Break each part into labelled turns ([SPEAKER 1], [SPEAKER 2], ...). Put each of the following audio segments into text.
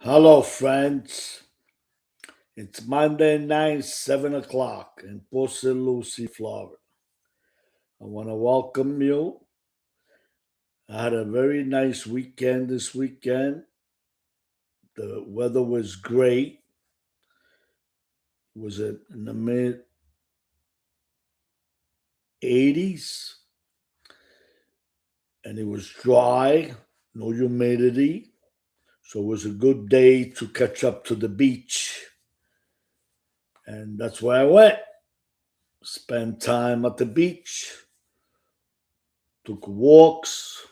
[SPEAKER 1] Hello, friends. It's Monday night, 7 o'clock in Port St. Lucie, Florida. I want to welcome you. I had a very nice weekend this weekend. The weather was great. It was in the mid 80s, and it was dry, no humidity. So it was a good day to catch up to the beach. And that's where I went. Spent time at the beach, took walks,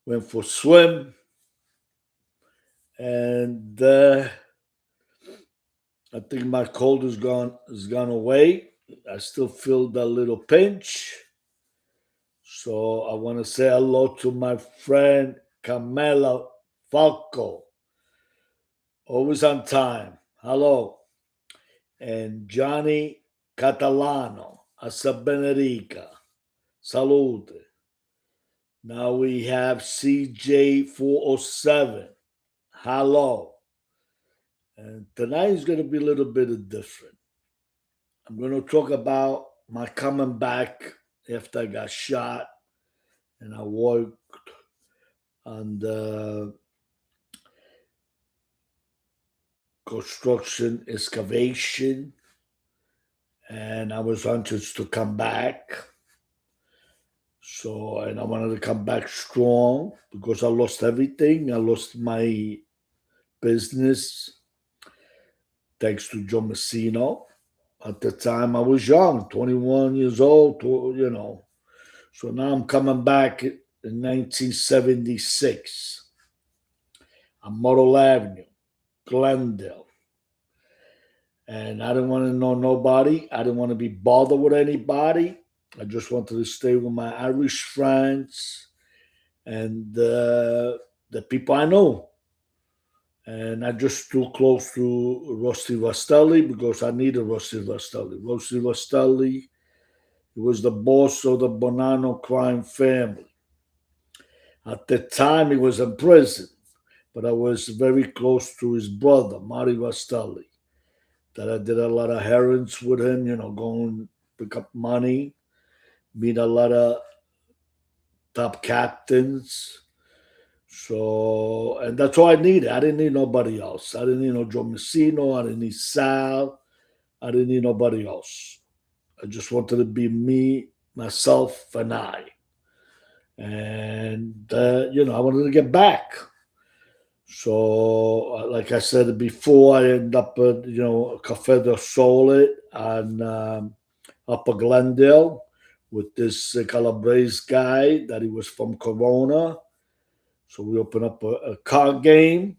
[SPEAKER 1] went for a swim, and I think my cold is gone away. I still feel that little pinch. So I want to say hello to my friend Camela Falco, always on time. Hello. And Johnny Catalano, Assa Benedica. Salute. Now we have CJ407. Hello. And tonight is going to be a little bit different. I'm going to talk about my coming back after I got shot and I worked on the construction excavation and I was anxious to come back. So, and I wanted to come back strong because I lost everything. I lost my business thanks to Joe Messino. At the time, I was young, 21 years old, So now I'm coming back in 1976 on Myrtle Avenue, Glendale. And I didn't want to know nobody. I didn't want to be bothered with anybody. I just wanted to stay with my Irish friends and the people I know. And I just too close to Rusty Rastelli because I needed Rusty Rastelli. Rusty Rastelli, he was the boss of the Bonanno crime family. At the time, he was in prison, but I was very close to his brother, Marty Rastelli. That I did a lot of errands with him, going pick up money, meet a lot of top captains. So, and that's all I needed. I didn't need nobody else. I didn't need no Joe Messino. I didn't need Sal. I didn't need nobody else. I just wanted to be me, myself, and I. And, I wanted to get back. So, like I said before, I ended up at, Cafe del Sole on Upper Glendale with this Calabrese guy that he was from Corona. So we opened up a card game,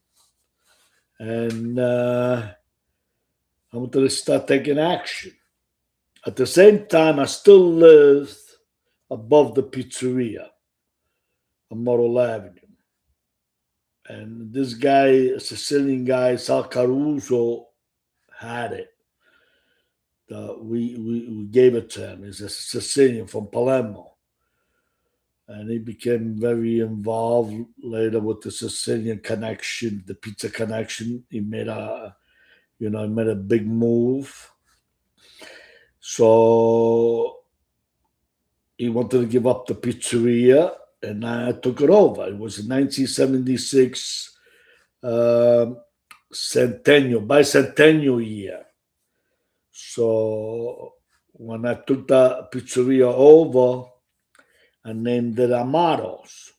[SPEAKER 1] and I wanted to start taking action. At the same time, I still lived above the pizzeria on Myrtle Avenue. And this guy, a Sicilian guy, Sal Caruso, had it. We gave it to him. He's a Sicilian from Palermo. And he became very involved later with the Sicilian connection, the pizza connection. He made a big move. So he wanted to give up the pizzeria, and I took it over. It was in 1976 bicentennial year. So when I took the pizzeria over, I named it Amatos.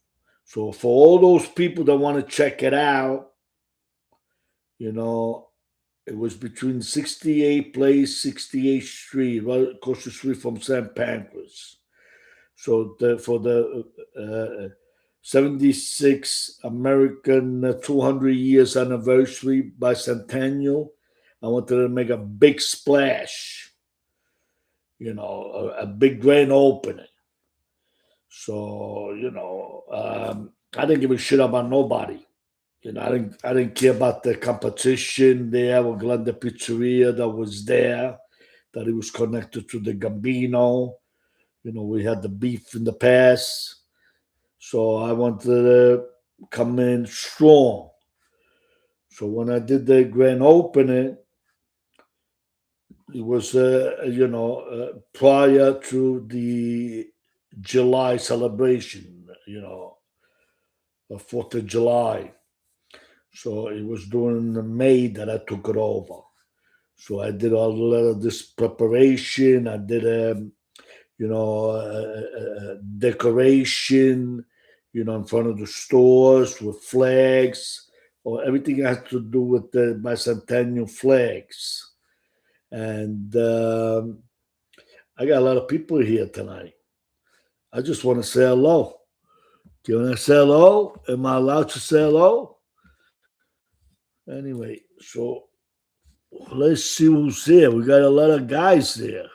[SPEAKER 1] So for all those people that want to check it out, it was between 68th Place, 68th Street, right across the street from St. Pancras. So for the 76 American 200 years anniversary bicentennial, I wanted to make a big splash, a big grand opening. So, I didn't give a shit about nobody. I didn't care about the competition there with Glendale Pizzeria that was there, that it was connected to the Gambino. We had the beef in the past. So I wanted to come in strong. So when I did the grand opening, it was, prior to the July celebration, the 4th of July. So it was during the May that I took it over. So I did a lot of this preparation. I did decoration, in front of the stores with flags or everything has to do with the Bicentennial flags. And I got a lot of people here tonight. I just want to say hello. Do you want to say hello? Am I allowed to say hello? Anyway, so let's see who's here. We got a lot of guys there,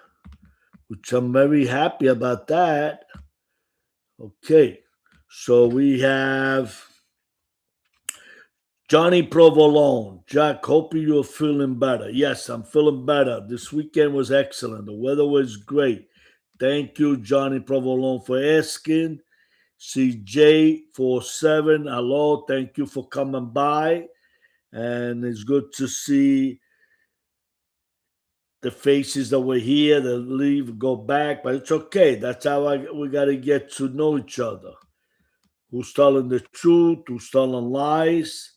[SPEAKER 1] which I'm very happy about that. Okay, so we have Johnny Provolone. Jack, hope you're feeling better. Yes, I'm feeling better. This weekend was excellent. The weather was great. Thank you, Johnny Provolone, for asking. CJ47, hello. Thank you for coming by. And it's good to see the faces that were here that leave, go back, but it's okay. That's how we got to get to know each other. Who's telling the truth? Who's telling lies?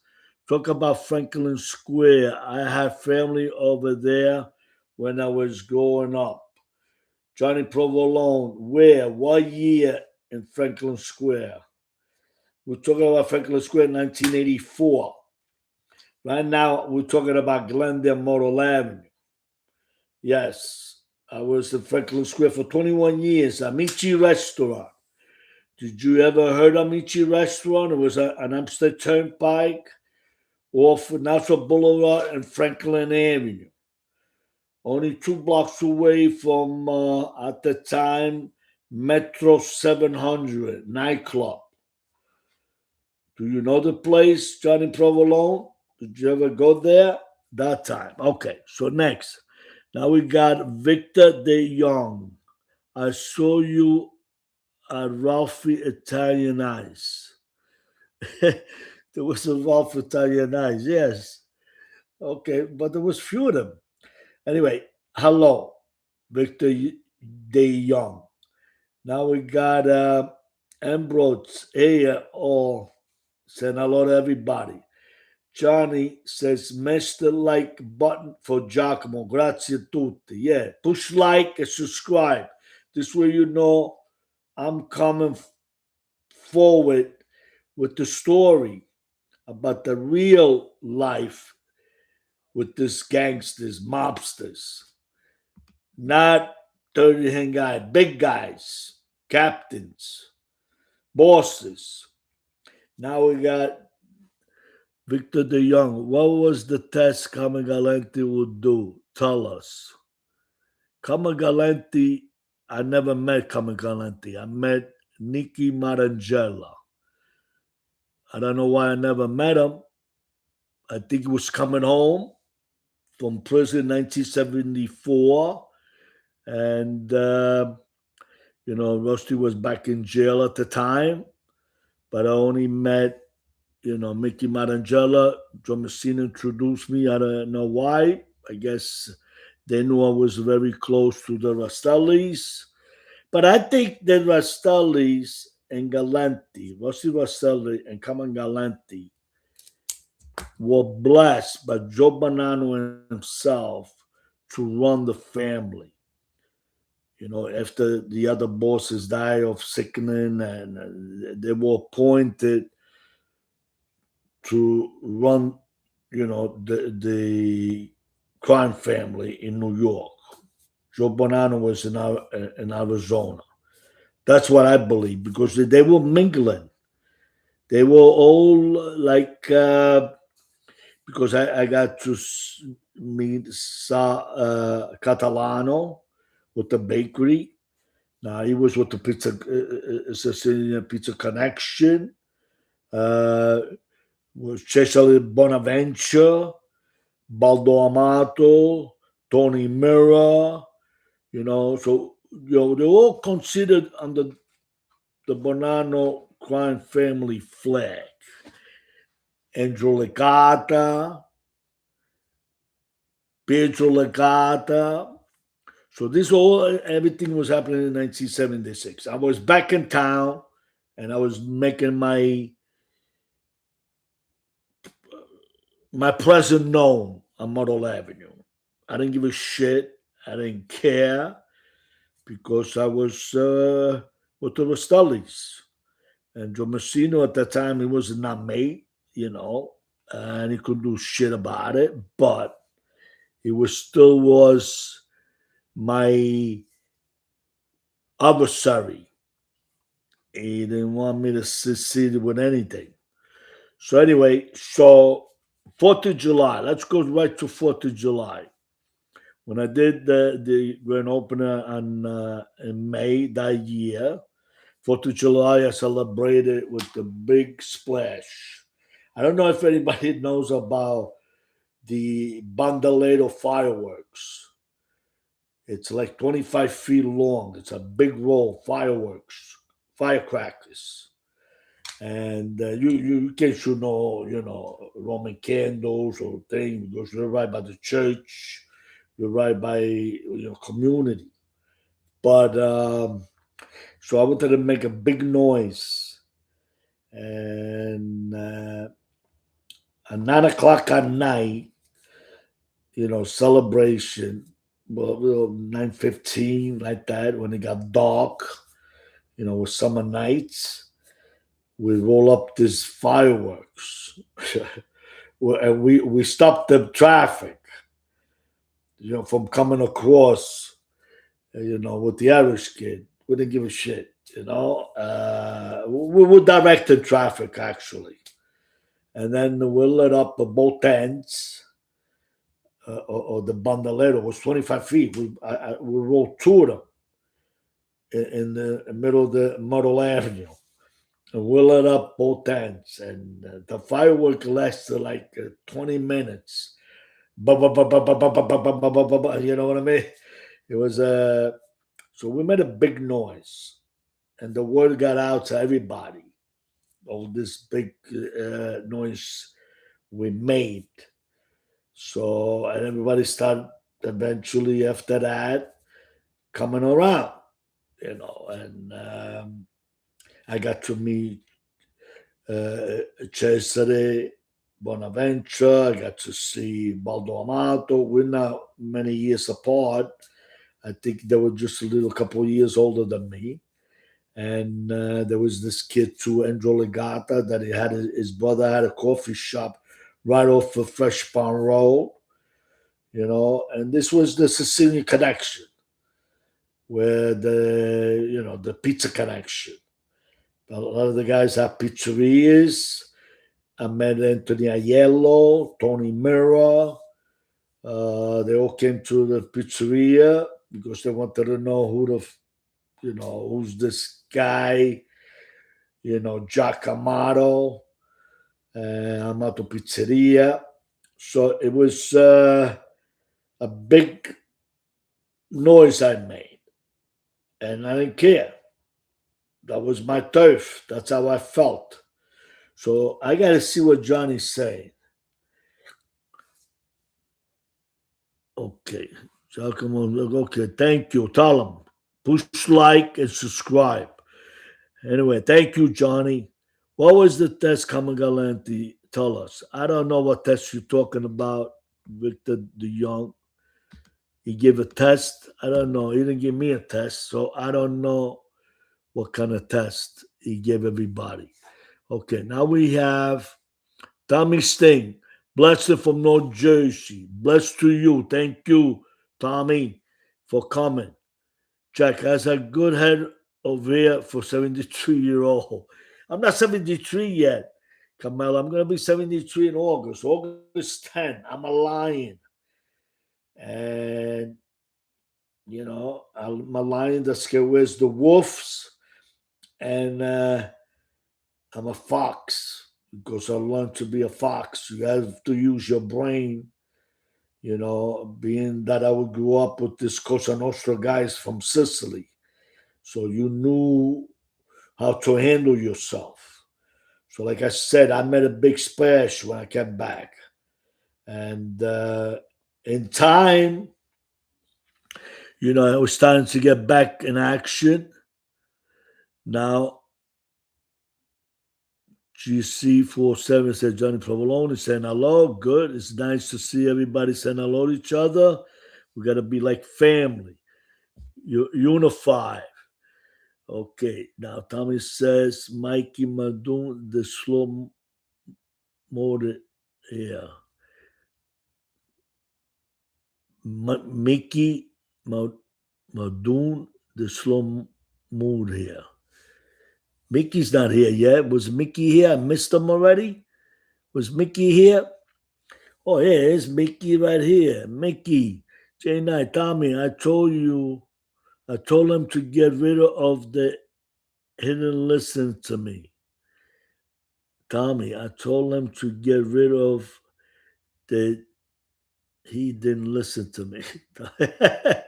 [SPEAKER 1] Talk about Franklin Square. I had family over there when I was growing up. Johnny Provolone, where? What year in Franklin Square? We're talking about Franklin Square in 1984. Right now, we're talking about Glendale, Myrtle Avenue. Yes, I was in Franklin Square for 21 years. Amici Restaurant. Did you ever heard of Amici Restaurant? It was an Amsterdam Turnpike off Nassau Boulevard and Franklin Avenue. Only 2 blocks away from, at the time, Metro 700 nightclub. Do you know the place, Johnny Provolone? Did you ever go there? That time. Okay, so next. Now we got Victor De Jong. I saw you at Ralphie Italian Ice. There was a Ralphie Italian Ice, yes. Okay, but there was few of them. Anyway, hello, Victor De Jong. Now we got Ambrose here. Oh, saying hello to everybody. Johnny says, smash the like button for Giacomo. Grazie a tutti. Yeah, push like and subscribe. This way you know I'm coming forward with the story about the real life with these gangsters, mobsters. Not dirty hand guy, big guys, captains, bosses. Now we got Victor De Jong. What was the test Camagalenti would do? Tell us. Camagalenti, I never met Camagalenti. I met Nicky Marangella. I don't know why I never met him. I think he was coming home from prison in 1974. And, Rusty was back in jail at the time. But I only met, Mickey Marangella. John Messina introduced me. I don't know why. I guess they knew I was very close to the Rastellis. But I think the Rastellis and Galante, Rossi Rastelli and Caman Galante, were blessed by Joe Bonanno himself to run the family. After the other bosses died of sickening, and they were appointed to run, the crime family in New York. Joe Bonanno was in Arizona. That's what I believe because they were mingling. They were all like because I got to meet Catalano with the bakery. Now he was with the pizza Sicilian Pizza Connection. Was Cesare Bonaventure, Baldo Amato, Tony Mira. So they're all considered under the Bonanno crime family flag. Angelo Licata, Pietro Licata. So this all everything was happening in 1976. I was back in town, and I was making my presence known on Myrtle Avenue. I didn't give a shit. I didn't care because I was with the Rostellis. And Joe Messino at that time, he was not mate, and he couldn't do shit about it, but he was still was my adversary. He didn't want me to succeed with anything. So anyway, 4th of July, let's go right to 4th of July. When I did the grand opener in May that year, 4th of July, I celebrated with the big splash. I don't know if anybody knows about the Bandolero fireworks. It's like 25 feet long. It's a big roll fireworks, firecrackers. And you can't shoot no, Roman candles or things because you're right by the church, you're right by community. But so I wanted to make a big noise, and at 9 o'clock at night, celebration. Well, 9:15 like that when it got dark, with summer nights, we roll up these fireworks, and we stop the traffic, from coming across, with the Irish kid. We didn't give a shit, we were directing traffic actually, and then we lit up both ends. Or the bandolero was 25 feet. We rolled two of them in the middle of the Myrtle Avenue. And we lit up both ends. And the firework lasted like 20 minutes. You know what I mean? It was so we made a big noise. And the word got out to everybody. All this big noise we made. So, and everybody started eventually after that coming around, and I got to meet Cesare Bonaventure. I got to see Baldo Amato. We're not many years apart. I think they were just a little couple of years older than me. And there was this kid too, Andrew Legata, that his brother had a coffee shop right off of Fresh Pond Road, and this was the Sicilian connection, where the pizza connection. A lot of the guys have pizzerias. I met Anthony Aiello, Tony Mira. They all came to the pizzeria because they wanted to know who's this guy, Jack Amato, Amato Pizzeria. So it was a big noise I made, and I didn't care. That was my turf. That's how I felt. So I got to see what Johnny's saying. Okay. Okay, thank you. Tell him. Push like and subscribe. Anyway, thank you, Johnny. What was the test Camagalante? Tell us. I don't know what test you're talking about, Victor the Young. He gave a test. I don't know. He didn't give me a test, so I don't know what kind of test he gave everybody. Okay, now we have Tommy Sting. Blessed from North Jersey. Blessed to you. Thank you, Tommy, for coming. Jack has a good head over here for 73-year-old. I'm not 73 yet, Camilla. I'm going to be 73 in August. August 10. I'm a lion. And, I'm a lion that scares the wolves. And I'm a fox because I learned to be a fox. You have to use your brain, being that I would grow up with this Cosa Nostra guys from Sicily. So you knew how to handle yourself. So, like I said, I made a big splash when I came back. And in time, I was starting to get back in action. Now, GC47 said Johnny Provolone saying hello. Good. It's nice to see everybody saying hello to each other. We got to be like family, unified. Okay. Now, Tommy says Mikey Madoon, the slow motor. Yeah. Mickey Madoon, the slow mood here. Mickey's not here yet. Was Mickey here? I missed him already. Was Mickey here? Oh, yeah, it's Mickey right here. Mickey. J9, Tommy, I told him to get rid of the he didn't listen to me. Tommy, I told him to get rid of the he didn't listen to me. I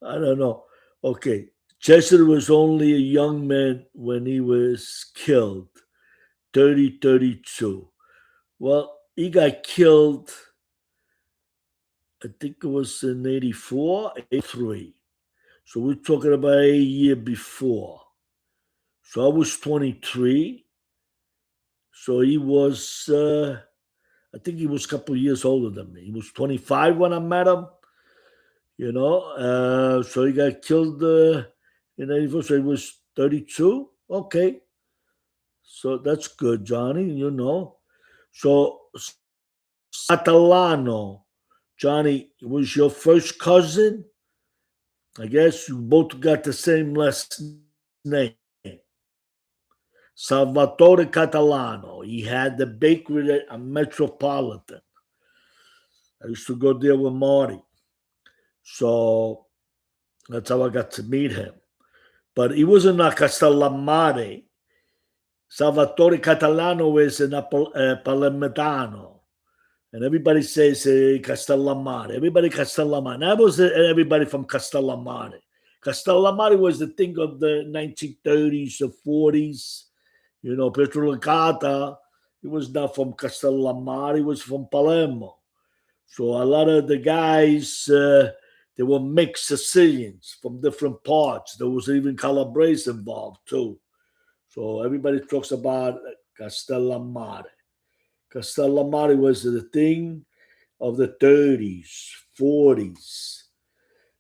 [SPEAKER 1] don't know. Okay. Chester was only a young man when he was killed, 32. Well, he got killed, I think it was in 84, 83. So we're talking about a year before. So I was 23. So he was, I think he was a couple of years older than me. He was 25 when I met him, So he got killed in 84. So he was 32. Okay. So that's good, Johnny. So Catalano, Johnny, was your first cousin? I guess you both got the same last name. Salvatore Catalano. He had the bakery at Metropolitan. I used to go there with Marty. So that's how I got to meet him. But he wasn't a Castellamare. Salvatore Catalano is a Palermitano. And everybody says Castellamare. Everybody Castellamare. That was everybody from Castellamare. Castellamare was the thing of the 1930s or 40s. Pietro Licata, he was not from Castellamare, he was from Palermo. So a lot of the guys, they were mixed Sicilians from different parts. There was even Calabrese involved too. So everybody talks about Castellamare. Castellamare was the thing of the 30s, 40s.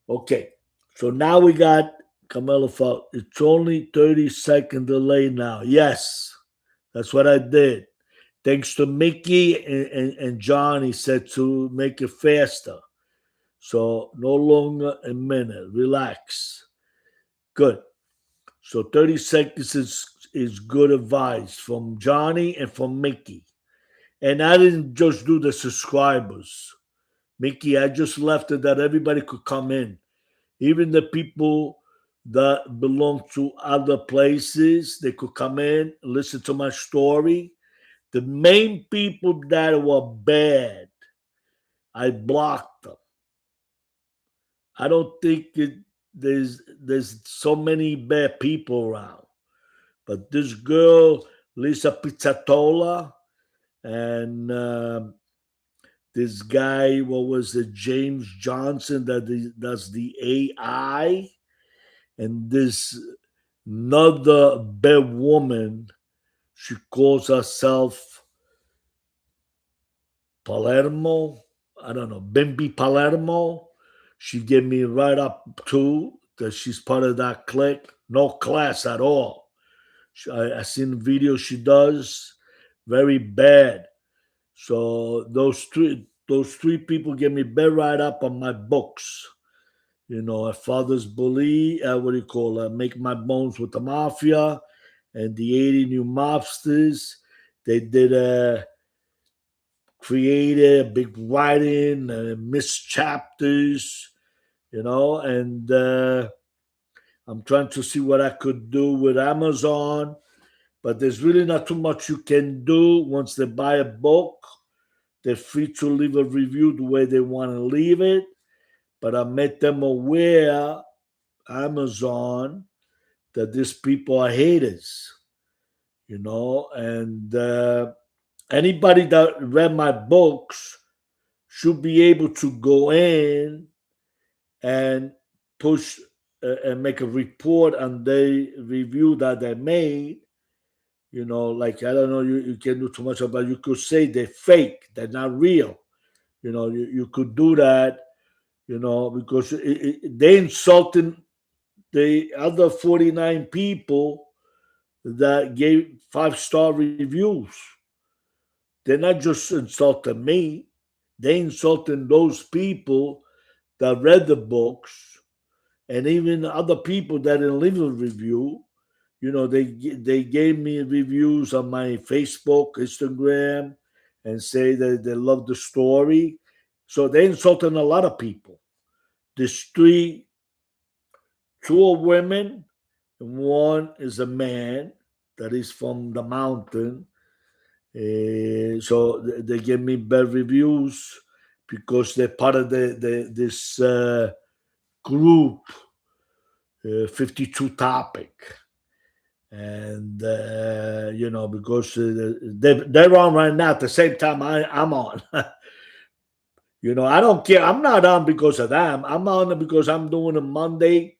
[SPEAKER 1] Okay, so now we got Camilla Falk. It's only 30-second delay now. Yes, that's what I did. Thanks to Mickey and Johnny said to make it faster. So no longer a minute. Relax. Good. So 30 seconds is good advice from Johnny and from Mickey. And I didn't just do the subscribers. Mickey, I just left it that everybody could come in. Even the people that belong to other places, they could come in, listen to my story. The main people that were bad, I blocked them. I don't think there's so many bad people around. But this girl, Lisa Pizzatola, and this guy, what was it, James Johnson, does the AI, and this another bad woman, she calls herself Palermo. I don't know, Bimbi Palermo. She gave me right up to that she's part of that clique. No class at all. I seen the video she does. Very bad. So those three people gave me bed right up on my books. A father's bully, what do you call it? Make my bones with the mafia and the 80 new mobsters. They did created a big writing, missed chapters, and I'm trying to see what I could do with Amazon, but there's really not too much you can do once they buy a book. They're free to leave a review the way they want to leave it, but I made them aware, Amazon, that these people are haters. and anybody that read my books should be able to go in and push and make a report on the review that they made. Like, I don't know, you can do too much about. You could say they're fake, they're not real. You could do that. Because they insulting the other 49 people that gave 5-star reviews. They're not just insulting me, they insulting those people that read the books, and even other people that didn't leave a review. They gave me reviews on my Facebook, Instagram, and say that they love the story. So they insulting a lot of people. There's two are women, and one is a man that is from the mountain. So they give me bad reviews because they're part of this group, 52 topic. And because they're on right now at the same time I'm on. I don't care. I'm not on because of them. I'm on because I'm doing a Monday,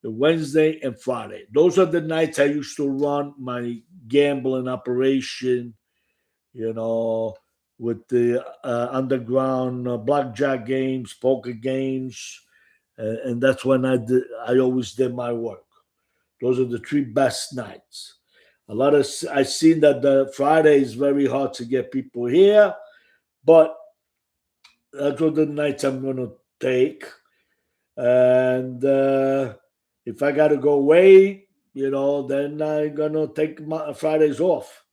[SPEAKER 1] a Wednesday, and Friday. Those are the nights I used to run my gambling operation, you know, with the underground blackjack games, poker games, and that's when I always did my work. Those are the three best nights. I seen that the Friday is very hard to get people here, but that's what the nights I'm gonna take. And if I gotta go away, then I'm gonna take my Fridays off.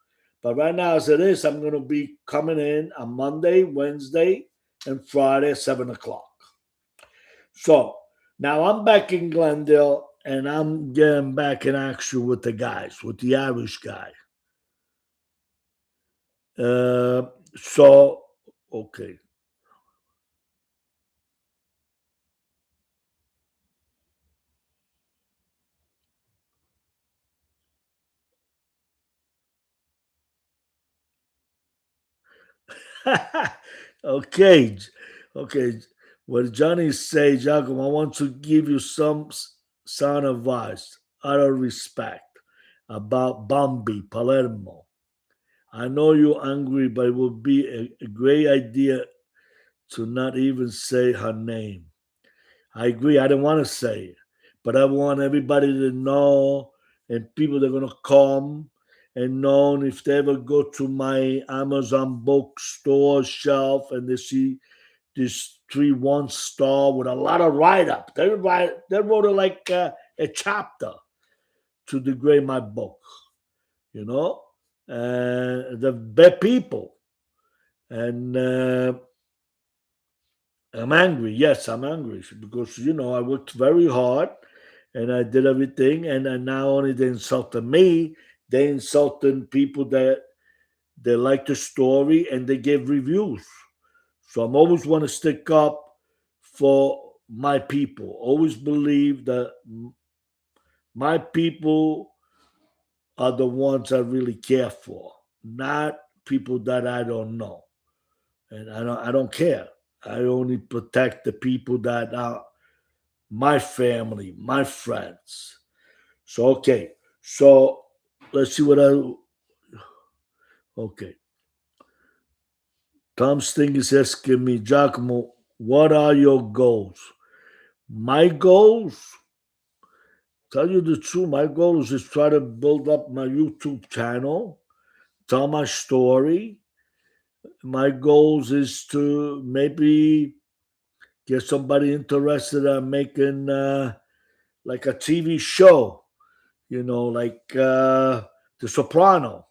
[SPEAKER 1] But right now, as it is, I'm gonna be coming in on Monday, Wednesday, and Friday at 7 o'clock. So now I'm back in Glendale, and I'm getting back in action with the guys, with the Irish guy. Uh, so okay. Okay, okay. What Johnny say, Giacomo, I want to give you some sound advice out of respect about Bambi Palermo. I know you're angry, but it would be a great idea to not even say her name. I agree. I didn't want to say it, but I want everybody to know, and people that are gonna come and know if they ever go to my Amazon bookstore shelf and they see this 3 1 star with a lot of write up. They wrote it like a chapter to degrade my book. You know, the bad people, and I'm angry. Yes, I'm angry because I worked very hard and I did everything, and not only they insulted me, they insulted people that they liked the story and they gave reviews. So I'm always want to stick up for my people. Always believe that my people are the ones I really care for, not people that I don't know. And I don't care. I only protect the people that are my family, my friends. So okay. So let's see what I okay. Tom Sting is asking me, Giacomo, what are your goals? My goals, tell you the truth, my goal is to try to build up my YouTube channel, tell my story. My goals is to maybe get somebody interested in making like a TV show, like The Soprano.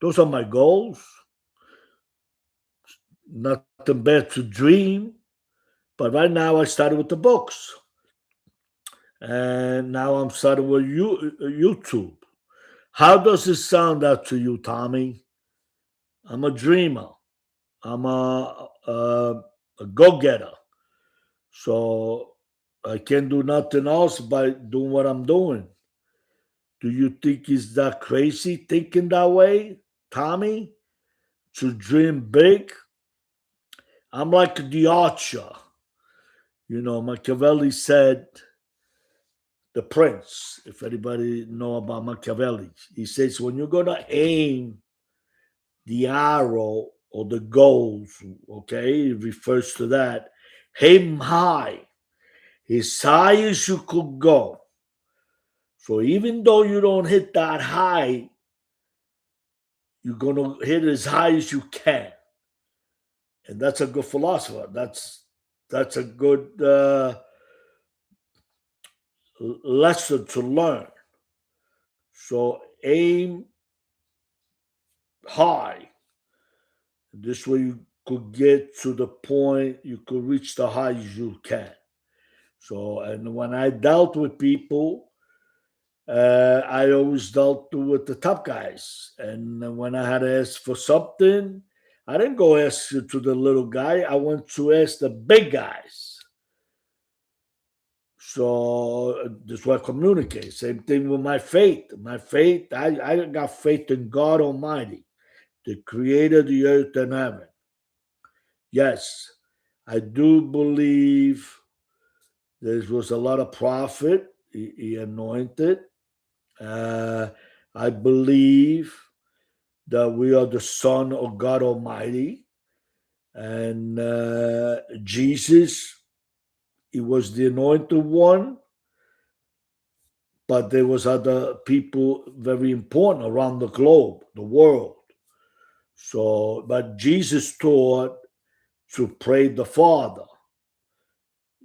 [SPEAKER 1] Those are my goals. Nothing bad to dream. But right now, I started with the books, and now I'm starting with YouTube. How does it sound out to you, Tommy? I'm a dreamer. I'm a go getter. So I can't do nothing else by doing what I'm doing. Do you think he's that crazy thinking that way, Tommy? To dream big? I'm like the archer. Machiavelli said, the prince, if anybody know about Machiavelli, he says when you're going to aim the arrow or the goals, okay, it refers to that, aim high, as high as you could go. So even though you don't hit that high, you're going to hit as high as you can. And that's a good philosopher. That's a good lesson to learn. So aim high. This way you could get to the point you could reach the highest you can. So, and when I dealt with people, I always dealt with the top guys. And when I had to ask for something, I didn't go ask to the little guy. I went to ask the big guys. So this is what I communicate. Same thing with my faith. My faith, I got faith in God Almighty, the creator of the earth and heaven. Yes, I do believe there was a lot of prophet he anointed. I believe that we are the son of God Almighty. And Jesus, he was the anointed one, but there was other people very important around the globe, the world. So, but Jesus taught to pray the Father.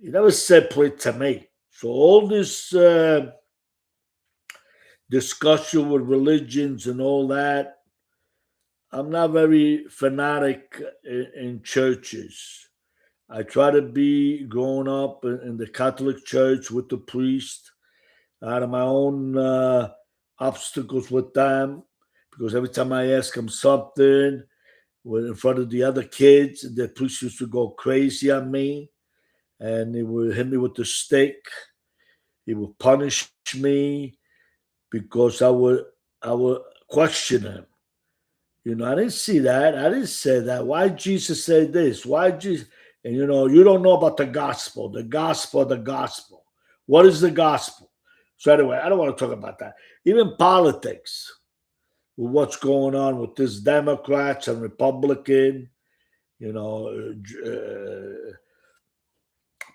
[SPEAKER 1] He never said pray to me. So all this discussion with religions and all that, I'm not very fanatic in churches. I try to be growing up in the Catholic Church with the priest. I had my own obstacles with them because every time I ask them something in front of the other kids, the priest used to go crazy on me and he would hit me with the stick. He would punish me because I would question him. I didn't see that. I didn't say that. Why Jesus say this? Why Jesus? And you don't know about the gospel. The gospel, the gospel. What is the gospel? So anyway, I don't want to talk about that. Even politics, with what's going on with this Democrats and Republican,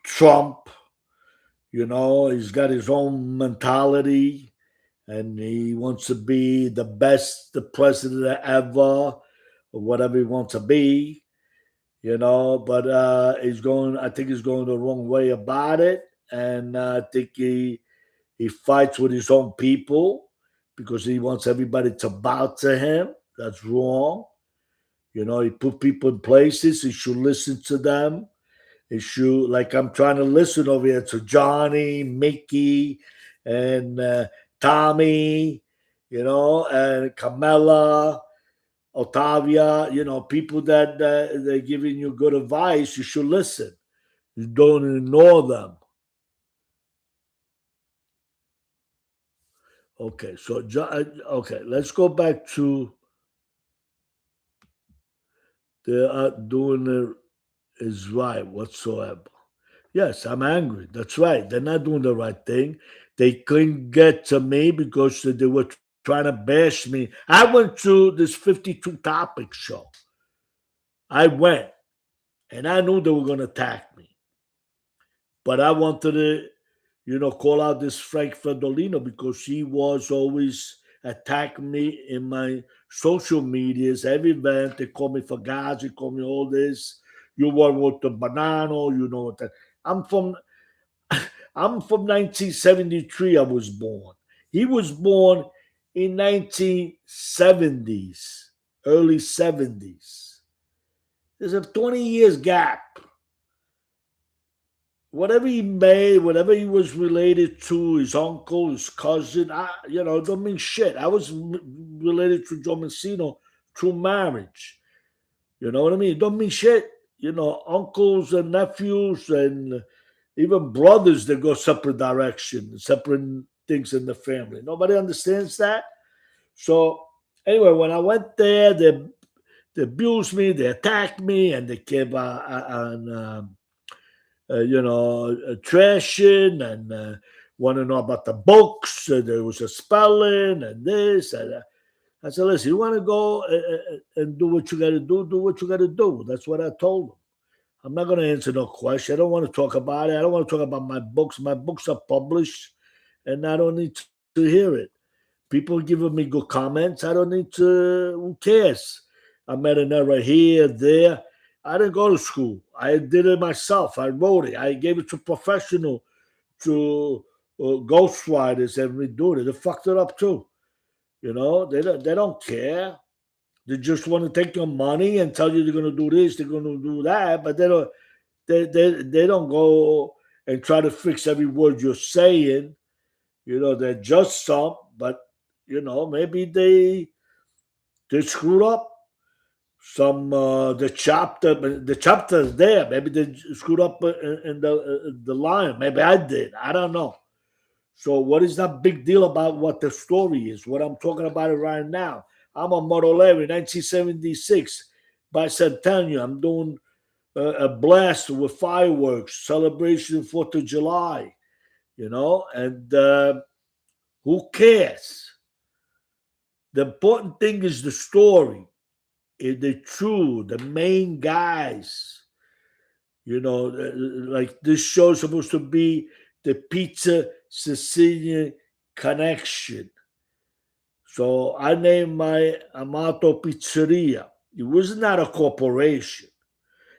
[SPEAKER 1] Trump, he's got his own mentality and he wants to be the best the president ever, or whatever he wants to be, but I think he's going the wrong way about it. And I think he fights with his own people because he wants everybody to bow to him. That's wrong. He put people in places. He should listen to them. He should, like I'm trying to listen over here to Johnny, Mickey, and Tommy, and Camilla, Otavia, people that they're giving you good advice. You should listen. You don't ignore them. Okay, so okay, let's go back to they are doing it is right whatsoever. Yes, I'm angry. That's right. They're not doing the right thing. They couldn't get to me because they were trying to bash me. I went to this 52 topic show. I went and I knew they were going to attack me. But I wanted to, call out this Frank Fredolino because he was always attacking me in my social medias, every event. They call me Fagazi, they call me all this. You were with the banana, that. I'm from I'm from 1973. I was born. He was born in 1970s, early 70s. There's a 20 years gap. Whatever he made, whatever he was related to, his uncle, his cousin, don't mean shit. I was related to Joe Mancino through marriage. You know what I mean? It don't mean shit. Uncles and nephews and even brothers that go separate direction, separate things in the family. Nobody understands that. So anyway, when I went there, they abused me, they attacked me, and they kept on trashing and want to know about the books. There was a spelling and this. And, I said, listen, you want to go and do what you got to do what you got to do. That's what I told them. I'm not going to answer no question. I don't want to talk about it. I don't want to talk about my books. My books are published, and I don't need to hear it. People giving me good comments. I don't need to. Who cares? I made an error here, there. I didn't go to school. I did it myself. I wrote it. I gave it to professional, to ghostwriters, and we do it. They fucked it up too. They don't care. They just want to take your money and tell you they're going to do this, they're going to do that, but they don't go and try to fix every word you're saying. They're just some, but maybe they screwed up some the chapter is there. Maybe they screwed up in the line. Maybe I did. I don't know. So what is that big deal about what the story is? What I'm talking about it right now. I'm a Myrtle, 1976, Bicentennial. I'm doing a blast with fireworks, celebration 4th of July, and who cares? The important thing is the story, the main guys. Like this show is supposed to be the pizza Sicilian connection. So I named my Amato pizzeria. It was not a corporation.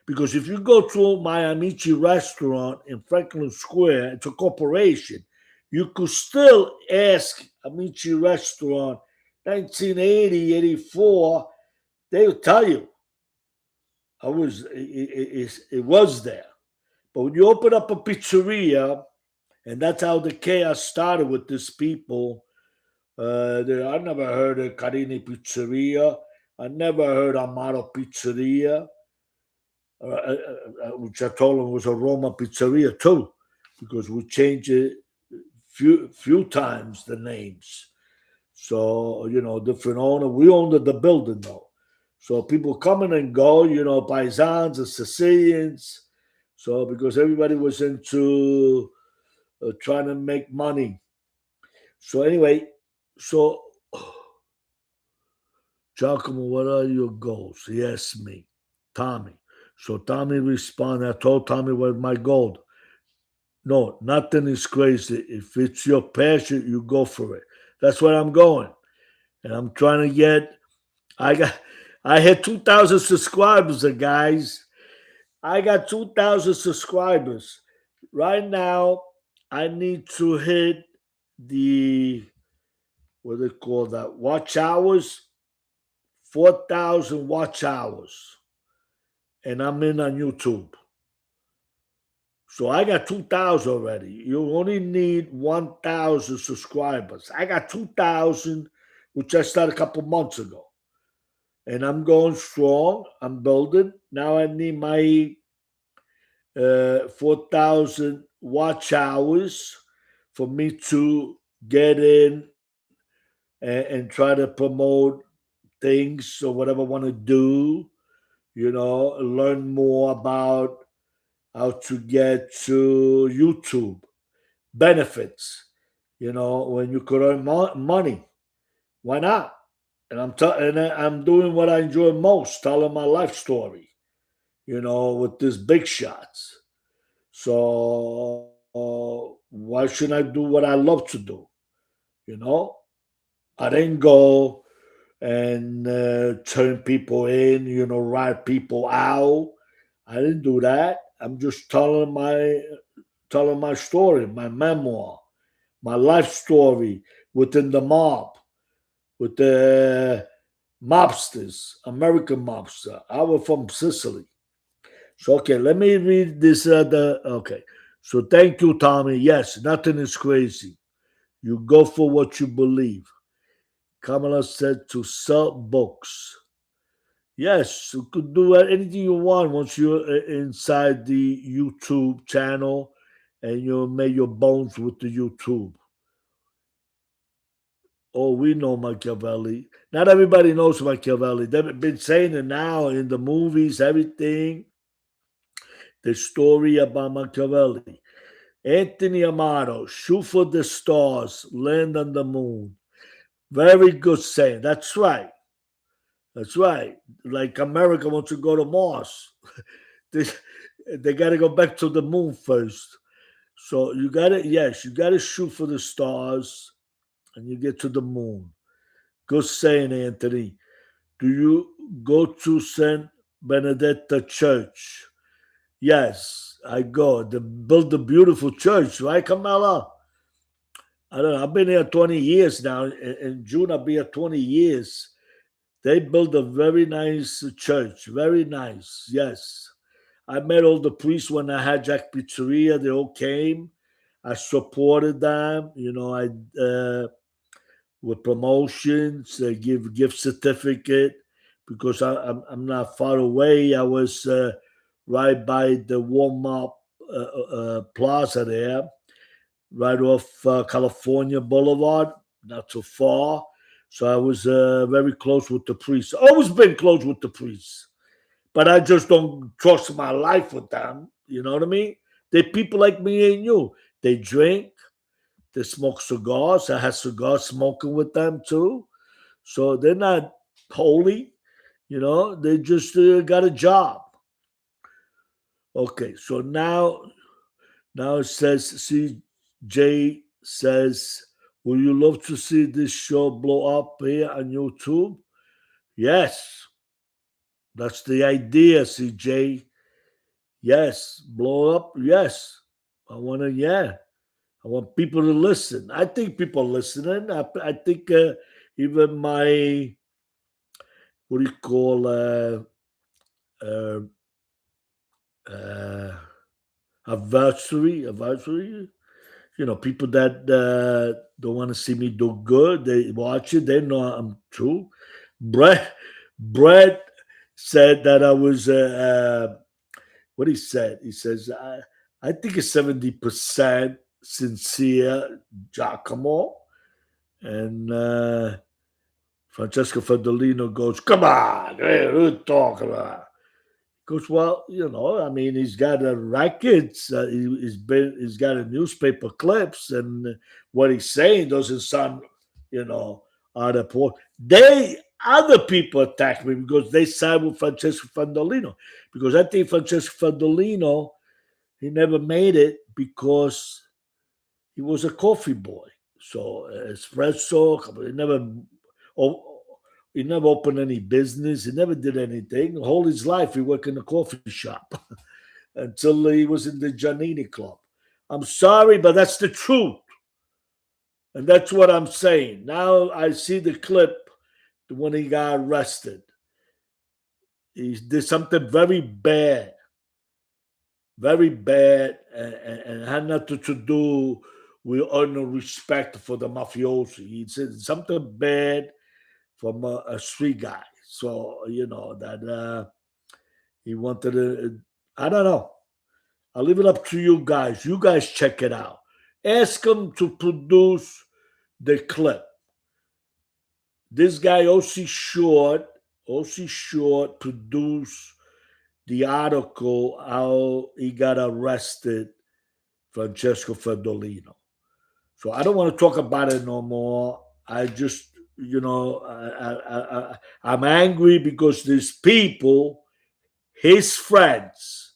[SPEAKER 1] Because if you go to my Amici restaurant in Franklin Square, it's a corporation. You could still ask Amici restaurant 1980, 84, they will tell you. It was there. But when you open up a pizzeria, and that's how the chaos started with these people. I never heard of Carini Pizzeria. I never heard Amato Pizzeria, which I told them was a Roma Pizzeria too, because we changed it few times the names. So different owner. We owned the building though, so people coming and go. Paisans and Sicilians. So because everybody was into trying to make money. So anyway, so Giacomo, what are your goals? He asked me, Tommy. So Tommy responded. I told Tommy what my goal. No, nothing is crazy. If it's your passion, you go for it. That's where I'm going, and I'm trying to get. I had 2,000 subscribers, guys. I got 2,000 subscribers. Right now, I need to hit the what do they call that? Watch hours, 4,000 watch hours, and I'm in on YouTube. So I got 2,000 already. You only need 1,000 subscribers. I got 2,000, which I started a couple months ago, and I'm going strong. I'm building. Now I need my 4,000 watch hours for me to get in and try to promote things or whatever I want to do, learn more about how to get to YouTube benefits, when you could earn money. Why not? And I'm doing what I enjoy most, telling my life story, with these big shots. So why shouldn't I do what I love to do? You know, I didn't go and turn people in, write people out. I didn't do that. I'm just telling my story, my memoir, my life story within the mob, with the mobsters, American mobster. I was from Sicily. So okay, let me read this. Okay, so thank you, Tommy. Yes, nothing is crazy. You go for what you believe. Kamala said to sell books. Yes, you could do anything you want once you're inside the YouTube channel and you make your bones with the YouTube. Oh, we know Machiavelli. Not everybody knows Machiavelli. They've been saying it now in the movies, everything. The story about Machiavelli. Anthony Amato, shoot for the stars, land on the moon. Very good saying. That's right. That's right. Like America wants to go to Mars. they they got to go back to the moon first. So you got to, yes, you got to shoot for the stars and you get to the moon. Good saying, Anthony. Do you go to St. Benedetta Church? Yes, I go. They built a beautiful church, right, Camilla? I don't know. I've been here 20 years now. In June, I'll be here 20 years. They built a very nice church. Very nice. Yes. I met all the priests when I had Jack Pizzeria. They all came. I supported them. With promotions, they give gift certificate because I'm not far away. I was right by the Walmart Plaza there, right off California Boulevard, not too far. So I was very close with the priests. Always been close with the priests, but I just don't trust my life with them. You know what I mean? They people like me and you. They drink, they smoke cigars. I had cigar smoking with them too. So they're not holy, they just got a job. Okay, so now it says, CJ says, will you love to see this show blow up here on YouTube? Yes, that's the idea, CJ. Yes, blow up. Yes, I want to. Yeah, I want people to listen. I think people are listening. I think even my what do you call uh, uh, adversary. People that don't want to see me do good. They watch it. They know I'm true. Brett said that I was. What he said? He says I think it's 70% sincere, Giacomo, and Francesco Fedolino goes, "Come on, hey, what are you talking about?" Goes, well, I mean, he's got a records. He's got a newspaper clips, and what he's saying doesn't sound, you know, out of point. Other people attack me because they side with Francesco Fandolino, because I think Francesco Fandolino, he never made it because he was a coffee boy. So espresso, he never, oh, he never opened any business. He never did anything. All his life, he worked in a coffee shop until he was in the Giannini Club. I'm sorry, but that's the truth. And that's what I'm saying. Now I see the clip when he got arrested. He did something very bad, and had nothing to do with honor respect for the mafiosi. He said something bad from a street guy. So, that he wanted to, I don't know. I'll leave it up to you guys. You guys check it out. Ask him to produce the clip. This guy, OC Short produced the article how he got arrested, Francesco Fedolino. So I don't want to talk about it no more. I just, I'm angry because these people, his friends,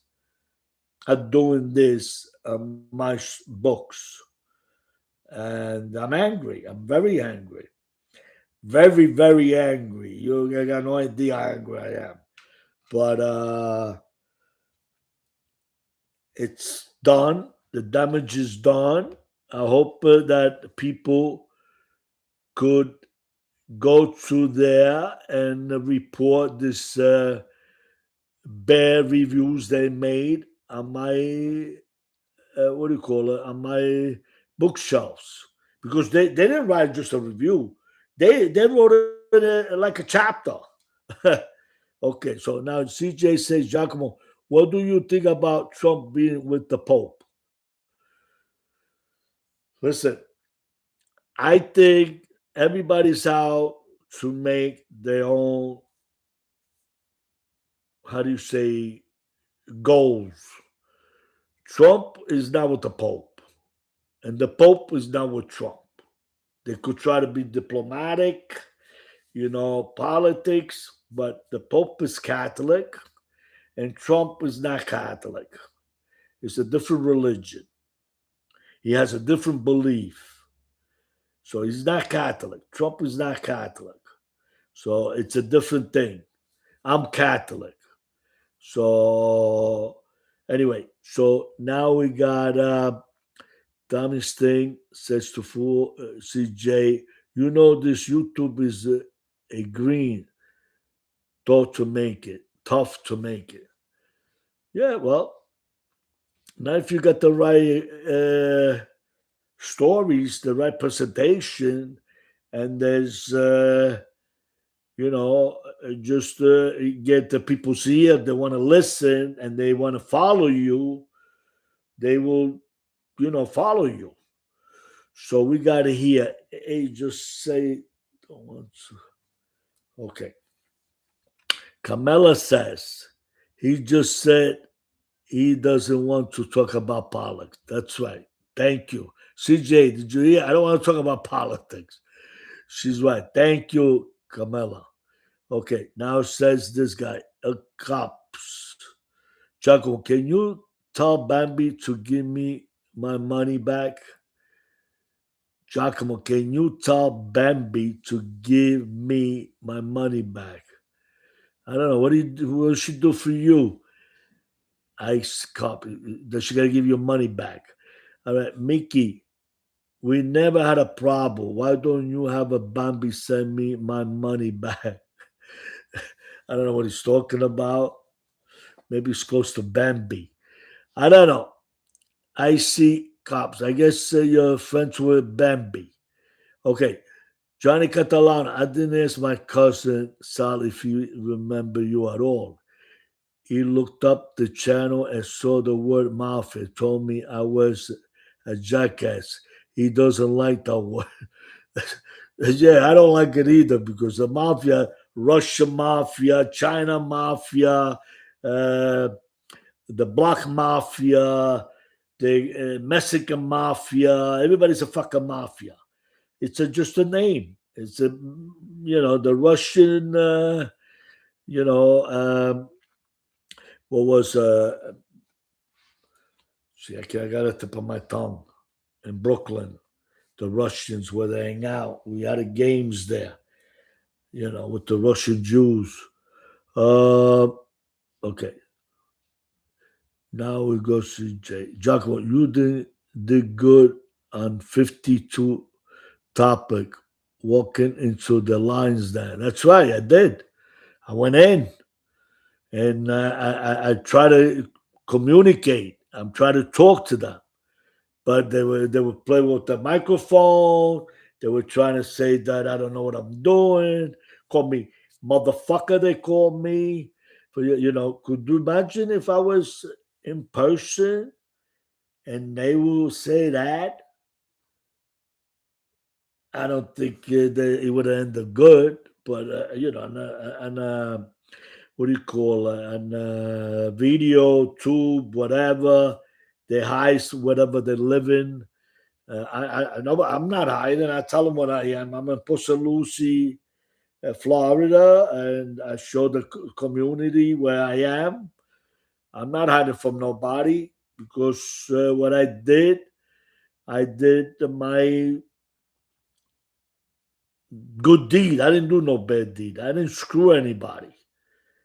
[SPEAKER 1] are doing this on my books. And I'm angry. I'm very angry. Very, very angry. You got no idea how angry I am. But it's done. The damage is done. I hope that people could go through there and report this bad reviews they made on my what do you call it, on my bookshelves, because they didn't write just a review. They wrote it like a chapter. Okay, so now CJ says, Giacomo, what do you think about Trump being with the Pope? Listen, I think everybody's out to make their own, how do you say, goals. Trump is not with the Pope, and the Pope is not with Trump. They could try to be diplomatic, politics, but the Pope is Catholic and Trump is not Catholic. It's a different religion. He has a different belief. So he's not Catholic. Trump is not Catholic. So it's a different thing. I'm Catholic. So anyway, so now we got Tommy's thing says to fool CJ, this YouTube is a green, tough to make it. Yeah, well, now if you got the right stories, the right presentation, and there's just get the people's ear. They want to listen and they want to follow you. They will, follow you. So we got to hear. Hey, just say, okay. Camilla says he just said he doesn't want to talk about politics. That's right. Thank you. CJ, did you hear? I don't want to talk about politics. She's right. Thank you, Camilla. Okay, now says this guy, cops. Chaco, can you tell Bambi to give me my money back? Giacomo, can you tell Bambi to give me my money back? I don't know. What does she do for you? Ice cop. Does she gotta give you money back? All right, Mickey, we never had a problem. Why don't you have a Bambi send me my money back? I don't know what he's talking about. Maybe it's close to Bambi. I don't know. I see cops. I guess you're friends with Bambi. Okay. Johnny Catalano, I didn't ask my cousin Sal if he remember you at all. He looked up the channel and saw the word mafia. Told me I was a jackass. He doesn't like that word. Yeah, I don't like it either because the mafia, Russian mafia, China mafia, the black mafia, the Mexican mafia. Everybody's a fucking mafia. It's just a name. It's the Russian. You know, what was see? I got it tip of my tongue. In Brooklyn, the Russians where they hang out. We had a games there. With the Russian Jews. Okay. Now we go see Jay. Giacomo, you did good on 52 topic, walking into the lines there. That's right, I did. I went in and I try to communicate. I'm trying to talk to them, but they were playing with the microphone. They were trying to say that I don't know what I'm doing. Call me motherfucker. They call me. But could you imagine if I was in person and they will say that? I don't think it would have ended good. But what do you call on video, tube, whatever. They hide whatever they live in. I know I'm not hiding. I tell them what I am. I'm in Lucy, Florida, and I show the community where I am. I'm not hiding from nobody because what I did my good deed. I didn't do no bad deed. I didn't screw anybody.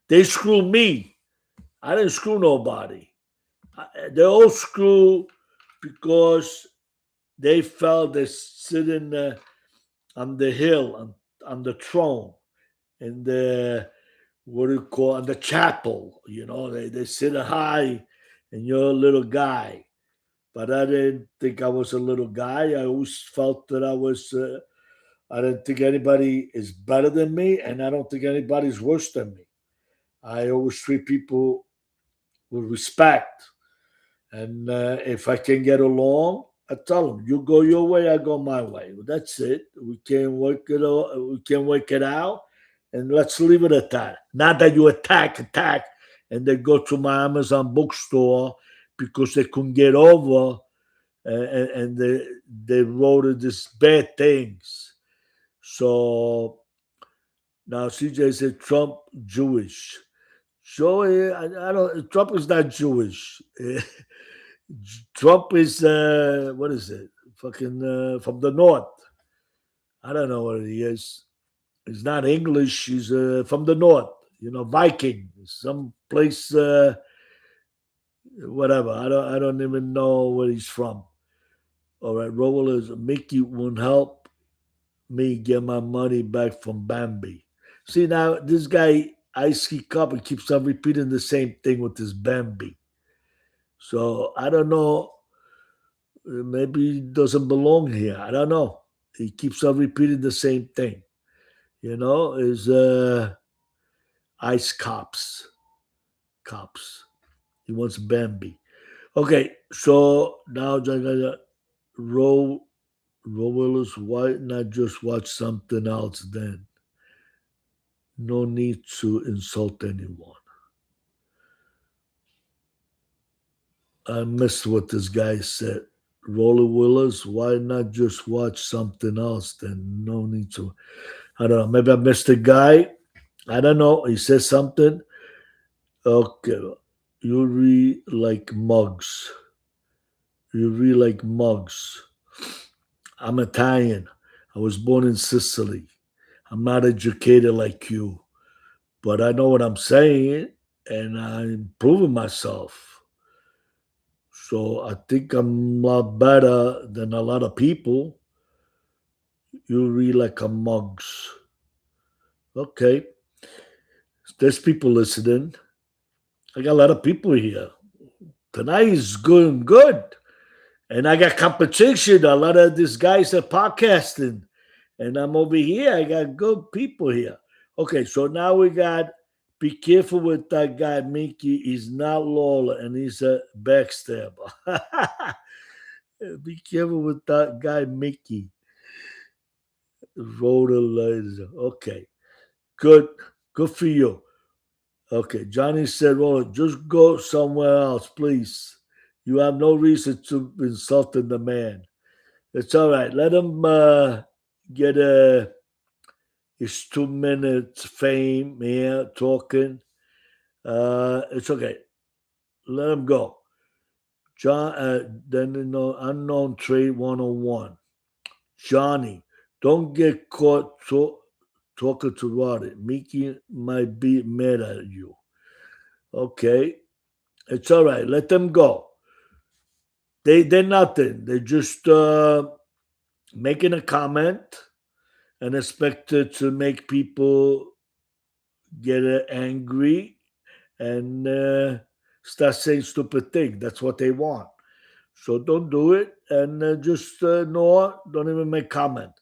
[SPEAKER 1] They screwed me. I didn't screw nobody. They all screw because they felt they sitting on the hill, on the throne, in the what do you call on the chapel. They sit high, and you're a little guy. But I didn't think I was a little guy. I always felt that I was. I didn't think anybody is better than me, and I don't think anybody's worse than me. I always treat people with respect, and if I can get along, I tell him, you go your way, I go my way. That's it. We can work it out. We can work it out, and let's leave it at that. Not that you attack, and they go to my Amazon bookstore because they couldn't get over, and they wrote this bad things. So now CJ said Trump Jewish. Joey, I don't. Trump is not Jewish. Trump is what is it? Fucking from the north. I don't know what he is. He's not English. He's from the north. Viking. Some place, whatever. I don't even know where he's from. All right, Rollers. Mickey won't help me get my money back from Bambi. See now, this guy Ice Cup and keeps on repeating the same thing with this Bambi. So I don't know. Maybe he doesn't belong here. I don't know. He keeps on repeating the same thing. Is ice cops. He wants Bambi. Okay, so now I gotta roll Willis. Why not just watch something else then? No need to insult anyone. I missed what this guy said. Roller Willis, why not just watch something else then? No need to. I don't know. Maybe I missed the guy. I don't know. He says something. Okay. You read like mugs. You read like mugs. I'm Italian. I was born in Sicily. I'm not educated like you, but I know what I'm saying and I'm proving myself. So I think I'm a lot better than a lot of people. You read like a mugs. Okay. There's people listening. I got a lot of people here. Tonight is going good. And I got competition. A lot of these guys are podcasting. And I'm over here. I got good people here. Okay, so now we got be careful with that guy, Mickey. He's not Lola and he's a backstabber. Be careful with that guy, Mickey. Roller laser. Okay, good. Good for you. Okay, Johnny said, well, just go somewhere else, please. You have no reason to insult the man. It's all right. Let him get his 2 minutes fame here talking. It's okay. Let him go. John, then unknown trade 101. Johnny, don't get caught talking to Roddy. Mickey might be mad at you. Okay, it's all right. Let them go. They're nothing. They're just making a comment and expected to make people get angry and start saying stupid things. That's what they want. So don't do it and just no, don't even make comment.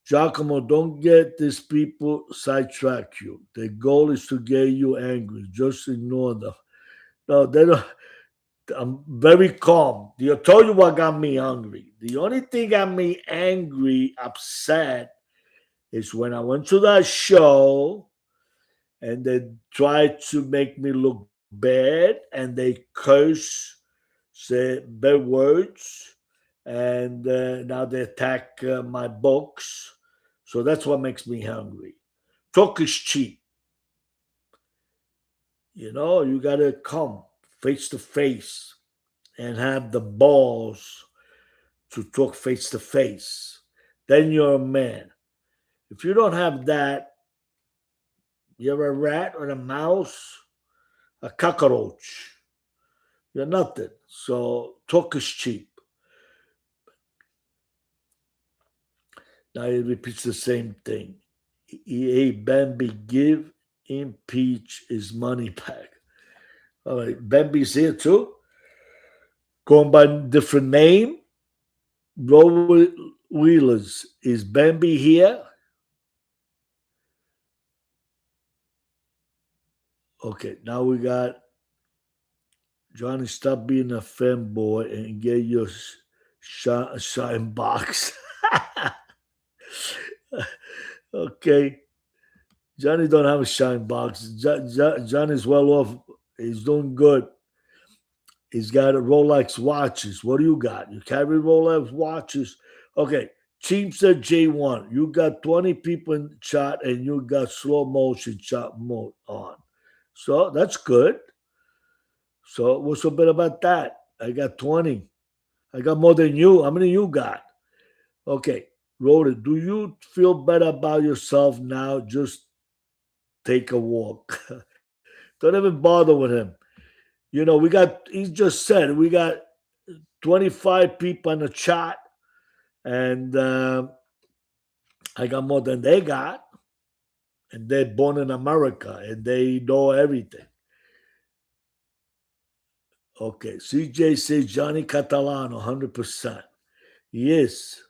[SPEAKER 1] Giacomo, don't get these people sidetrack you. The goal is to get you angry. Just ignore them. No, they don't. I'm very calm. I told you what got me hungry. The only thing got me angry, upset, is when I went to that show and they tried to make me look bad and they curse, say bad words, and now they attack my books. So that's what makes me hungry. Talk is cheap. You got to come face to face and have the balls to talk face to face. Then you're a man. If you don't have that, you're a rat or a mouse, a cockroach. You're nothing. So talk is cheap. Now he repeats the same thing. Hey, Bambi, give impeach his money back. All right, Bambi's here too. Going by different name. Roll Wheelers. Is Bambi here? Okay, now we got Johnny. Stop being a fanboy and get your shine box. Okay, Johnny don't have a shine box. Johnny's well off. He's doing good. He's got a Rolex watches. What do you got? You carry Rolex watches? Okay. Team said J1. You got 20 people in chat and you got slow motion chat mode on. So that's good. So what's so bad about that? I got 20. I got more than you. How many you got? Okay. Rhoda, do you feel better about yourself now? Just take a walk. Don't even bother with him. He just said we got 25 people in the chat, and I got more than they got, and they're born in America, and they know everything. Okay, CJ says Johnny Catalano, 100%. Yes,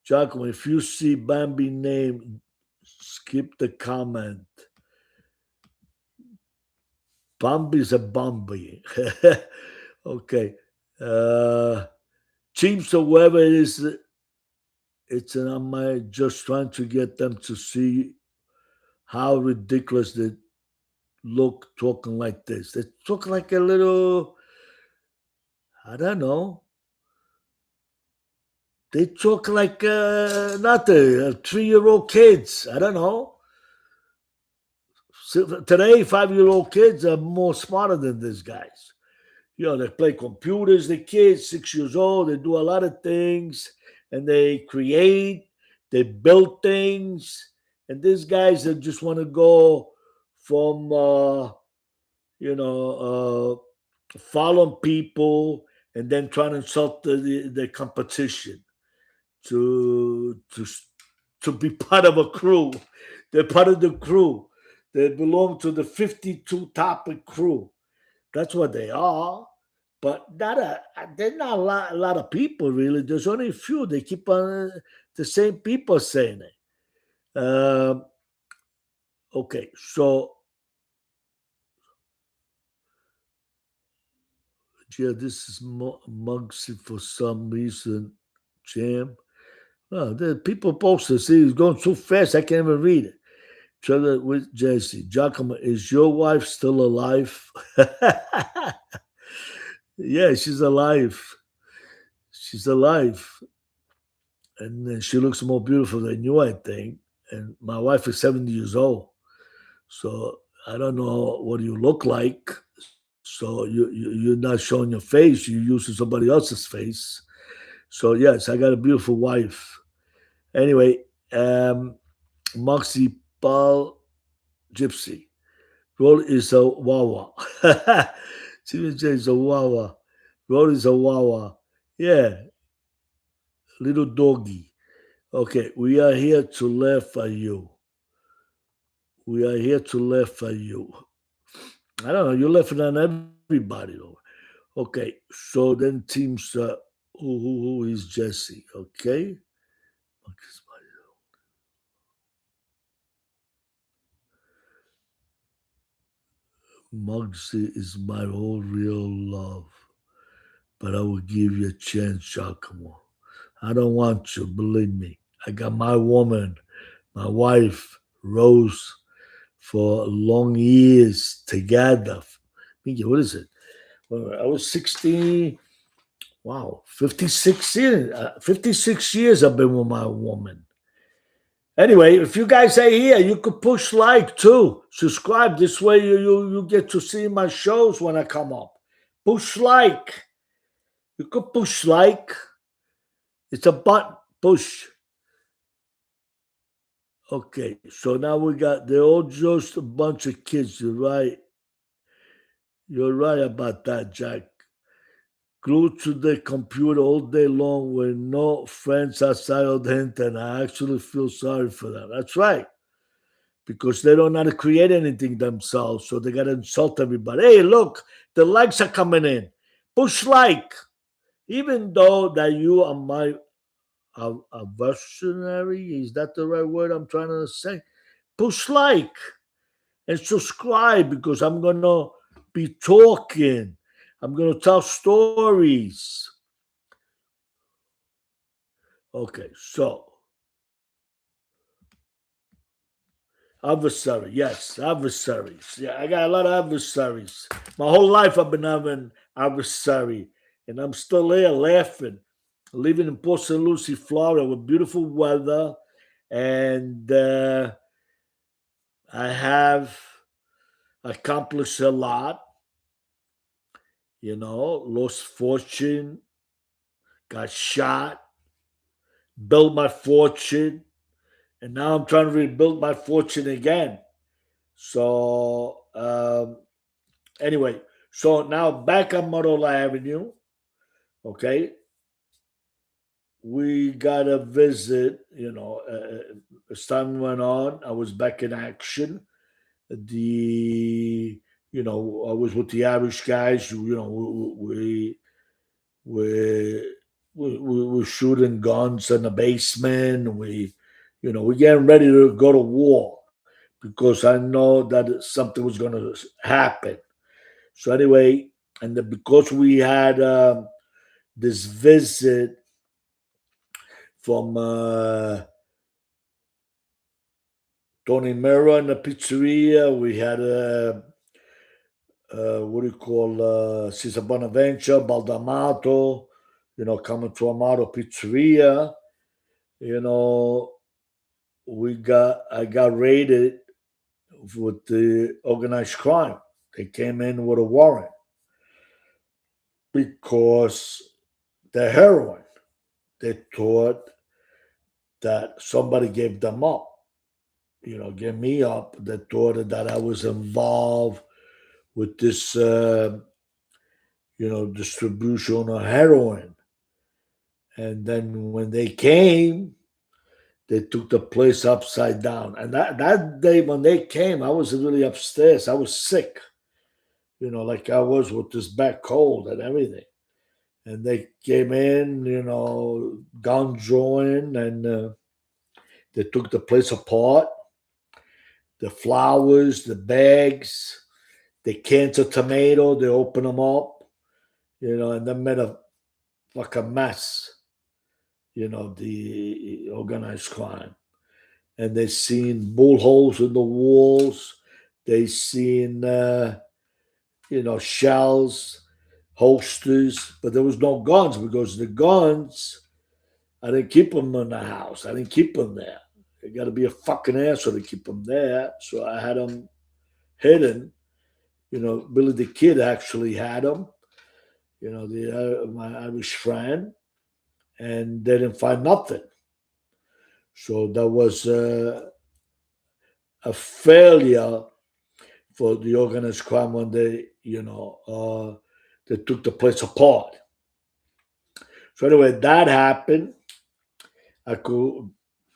[SPEAKER 1] Giacomo, if you see Bambi name, skip the comment. Bambi's a Bambi. Okay. Chiefs or whoever it is, I'm just trying to get them to see how ridiculous they look talking like this. They talk like a little, I don't know. They talk like nothing, 3-year-old kids. I don't know. So today, 5-year-old kids are more smarter than these guys. They play computers, the kids, 6 years old, they do a lot of things and they create, they build things. And these guys that just want to go from, following people and then trying to insult the competition to, to, to be part of a crew. They're part of the crew. They belong to the 52 topic crew. That's what they are. But there's not a lot of people really. There's only a few. They keep on the same people saying it. Okay, so yeah, this is Muggsy for some reason. Jam. Oh, the people posted. See, it's going too fast. I can't even read it. Trevor with Jesse. Giacomo, is your wife still alive? Yeah, she's alive. She's alive. And she looks more beautiful than you, I think. And my wife is 70 years old. So I don't know what you look like. So you're not showing your face. You're using somebody else's face. So yes, I got a beautiful wife. Anyway, Moxie Paul Gypsy. Roll is a Wawa. Stephen J is a Wawa. Roll is a Wawa. Yeah, little doggy. Okay, we are here to laugh at you. We are here to laugh at you. I don't know. You're laughing at everybody, though. Okay, so then teams. Who is Jesse? Okay, Muggsy is my whole real love, but I will give you a chance, Giacomo. I don't want you, believe me. I got my woman, my wife, Rose, for long years together. What is it? Well, I was 16. Wow, 56 years. 56 years I've been with my woman. Anyway, if you guys are here, you could push like too. Subscribe. This way you get to see my shows when I come up. Push like. You could push like. It's a button. Push. Okay, so now they're all just a bunch of kids. You're right. You're right about that, Jack. Glued to the computer all day long with no friends outside of the internet. I actually feel sorry for them. That's right. Because they don't know how to create anything themselves. So they got to insult everybody. Hey, look, the likes are coming in. Push like. Even though that you are my adversary, is that the right word I'm trying to say? Push like and subscribe because I'm going to be talking. I'm going to tell stories. Okay, so adversary, yes, adversaries. Yeah, I got a lot of adversaries. My whole life I've been having adversary, and I'm still here laughing, living in Port St. Lucie, Florida, with beautiful weather, and I have accomplished a lot. Lost fortune, got shot, built my fortune, and now I'm trying to rebuild my fortune again. So anyway, so now back on Myrtle Avenue, okay, we got a visit. As time went on, I was back in action. The I was with the Irish guys. We we were shooting guns in the basement. We're getting ready to go to war because I know that something was going to happen. So anyway, because we had this visit from Tony Mera in the pizzeria, we had what do you call Cesar Bonaventure, Baldamato, coming to Amato pizzeria. You know, I got raided with the organized crime. They came in with a warrant because the heroin. They thought that somebody gave them up, gave me up. They thought that I was involved with this, distribution of heroin. And then when they came, they took the place upside down. And that day when they came, I was really upstairs. I was sick, like I was with this back cold and everything. And they came in, guns drawing, and they took the place apart. The flowers, the bags, the cans of tomato, they opened them up, and they made a fucking mess, the organized crime. And they seen bull holes in the walls. They seen, shells, holsters, but there was no guns because the guns, I didn't keep them in the house. I didn't keep them there. You got to be a fucking asshole to keep them there. So I had them hidden. Billy the Kid actually had them. My Irish friend, and they didn't find nothing. So that was a failure for the organized crime when they took the place apart. So anyway, that happened. I could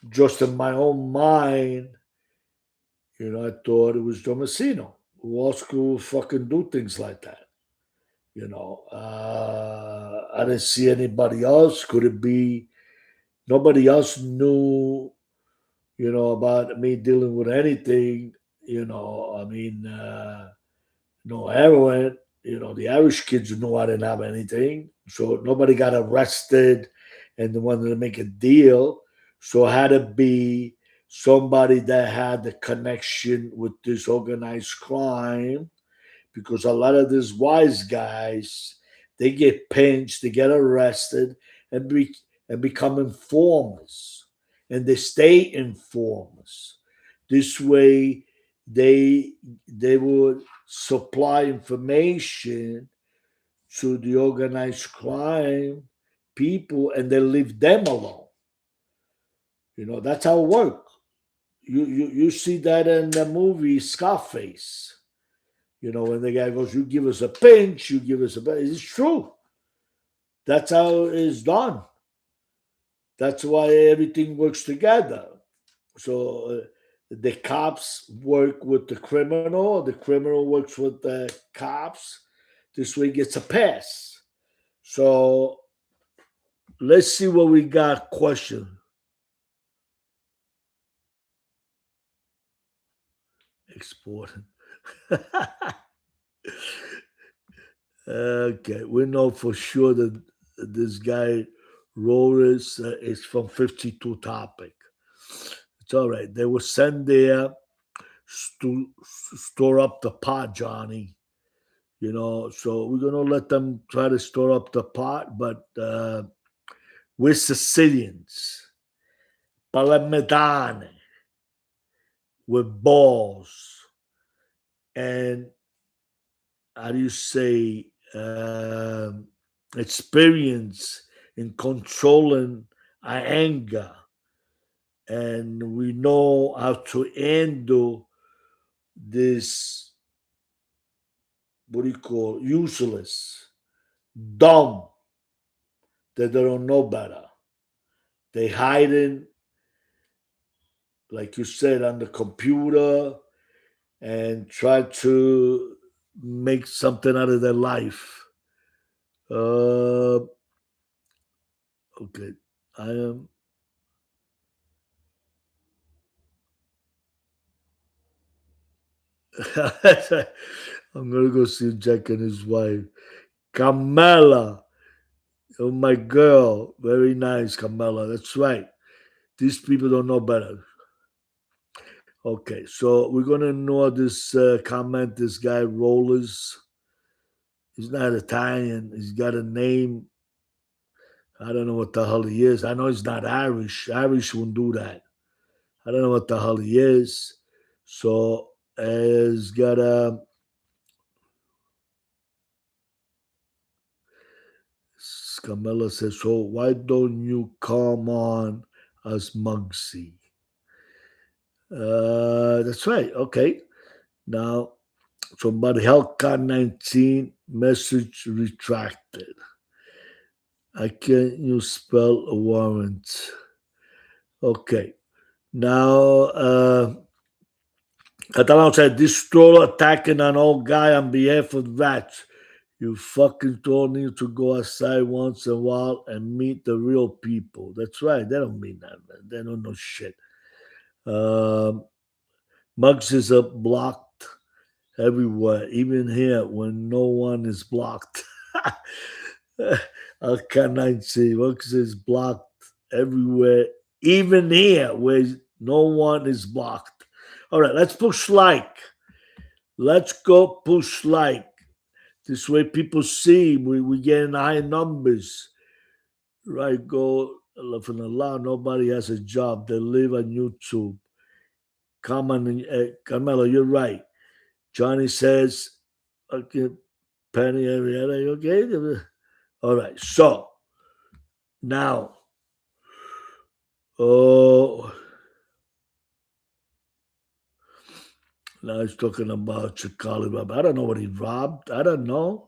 [SPEAKER 1] just in my own mind, I thought it was Domicino. Who else could fucking do things like that? I didn't see anybody else. Could it be nobody else knew, about me dealing with anything? I mean, no heroin. The Irish kids knew I didn't have anything, so nobody got arrested, and they wanted to make a deal. So it had to be somebody that had the connection with this organized crime, because a lot of these wise guys, they get pinched, they get arrested, and become informers, and they stay informers. This way, they they would supply information to the organized crime people, and they leave them alone. That's how it works. You see that in the movie Scarface. When the guy goes, "You give us a pinch, you give us a pinch." It's true. That's how it's done. That's why everything works together. So the cops work with the criminal works with the cops. This way gets a pass. So let's see what we got. Question. Exporting. Okay, we know for sure that this guy Rollers is from 52 topic. It's all right. They were sent there to store up the pot, Johnny. So we're gonna let them try to store up the pot, but we're Sicilians, palermitane with balls, and how do you say experience in controlling our anger, and we know how to handle this. What do you call useless, dumb, that they don't know better. They hiding, like you said, on the computer and try to make something out of their life. Okay, I am. I'm gonna go see Jack and his wife, Camilla. Oh, my girl, very nice, Camilla. That's right. These people don't know better. Okay, so we're gonna ignore this comment. This guy Rollers. He's not Italian. He's got a name. I don't know what the hell he is. I know he's not Irish. Irish wouldn't do that. I don't know what the hell he is. So he's got a. Camilla says, so why don't you come on as Muggsy? That's right. Okay. Now, so but Hellcat 19 message retracted. I can't you spell a warrant? Okay. Now, Catalan said, this troll attacking an old guy on behalf of rats. You fucking told me to go outside once in a while and meet the real people. That's right. They don't mean that, man. They don't know shit. Um, Mugs is up blocked everywhere, even here when no one is blocked. How can I say Mugs is blocked everywhere, even here where no one is blocked. All right, let's push like. Let's go push like. This way people see we getting high numbers. Right, go from Allah. Nobody has a job. They live on YouTube. Come on, Carmelo, you're right. Johnny says, okay, Penny Arietta, you okay? All right, so now, oh, now he's talking about Chikali Rob. I don't know what he robbed. I don't know.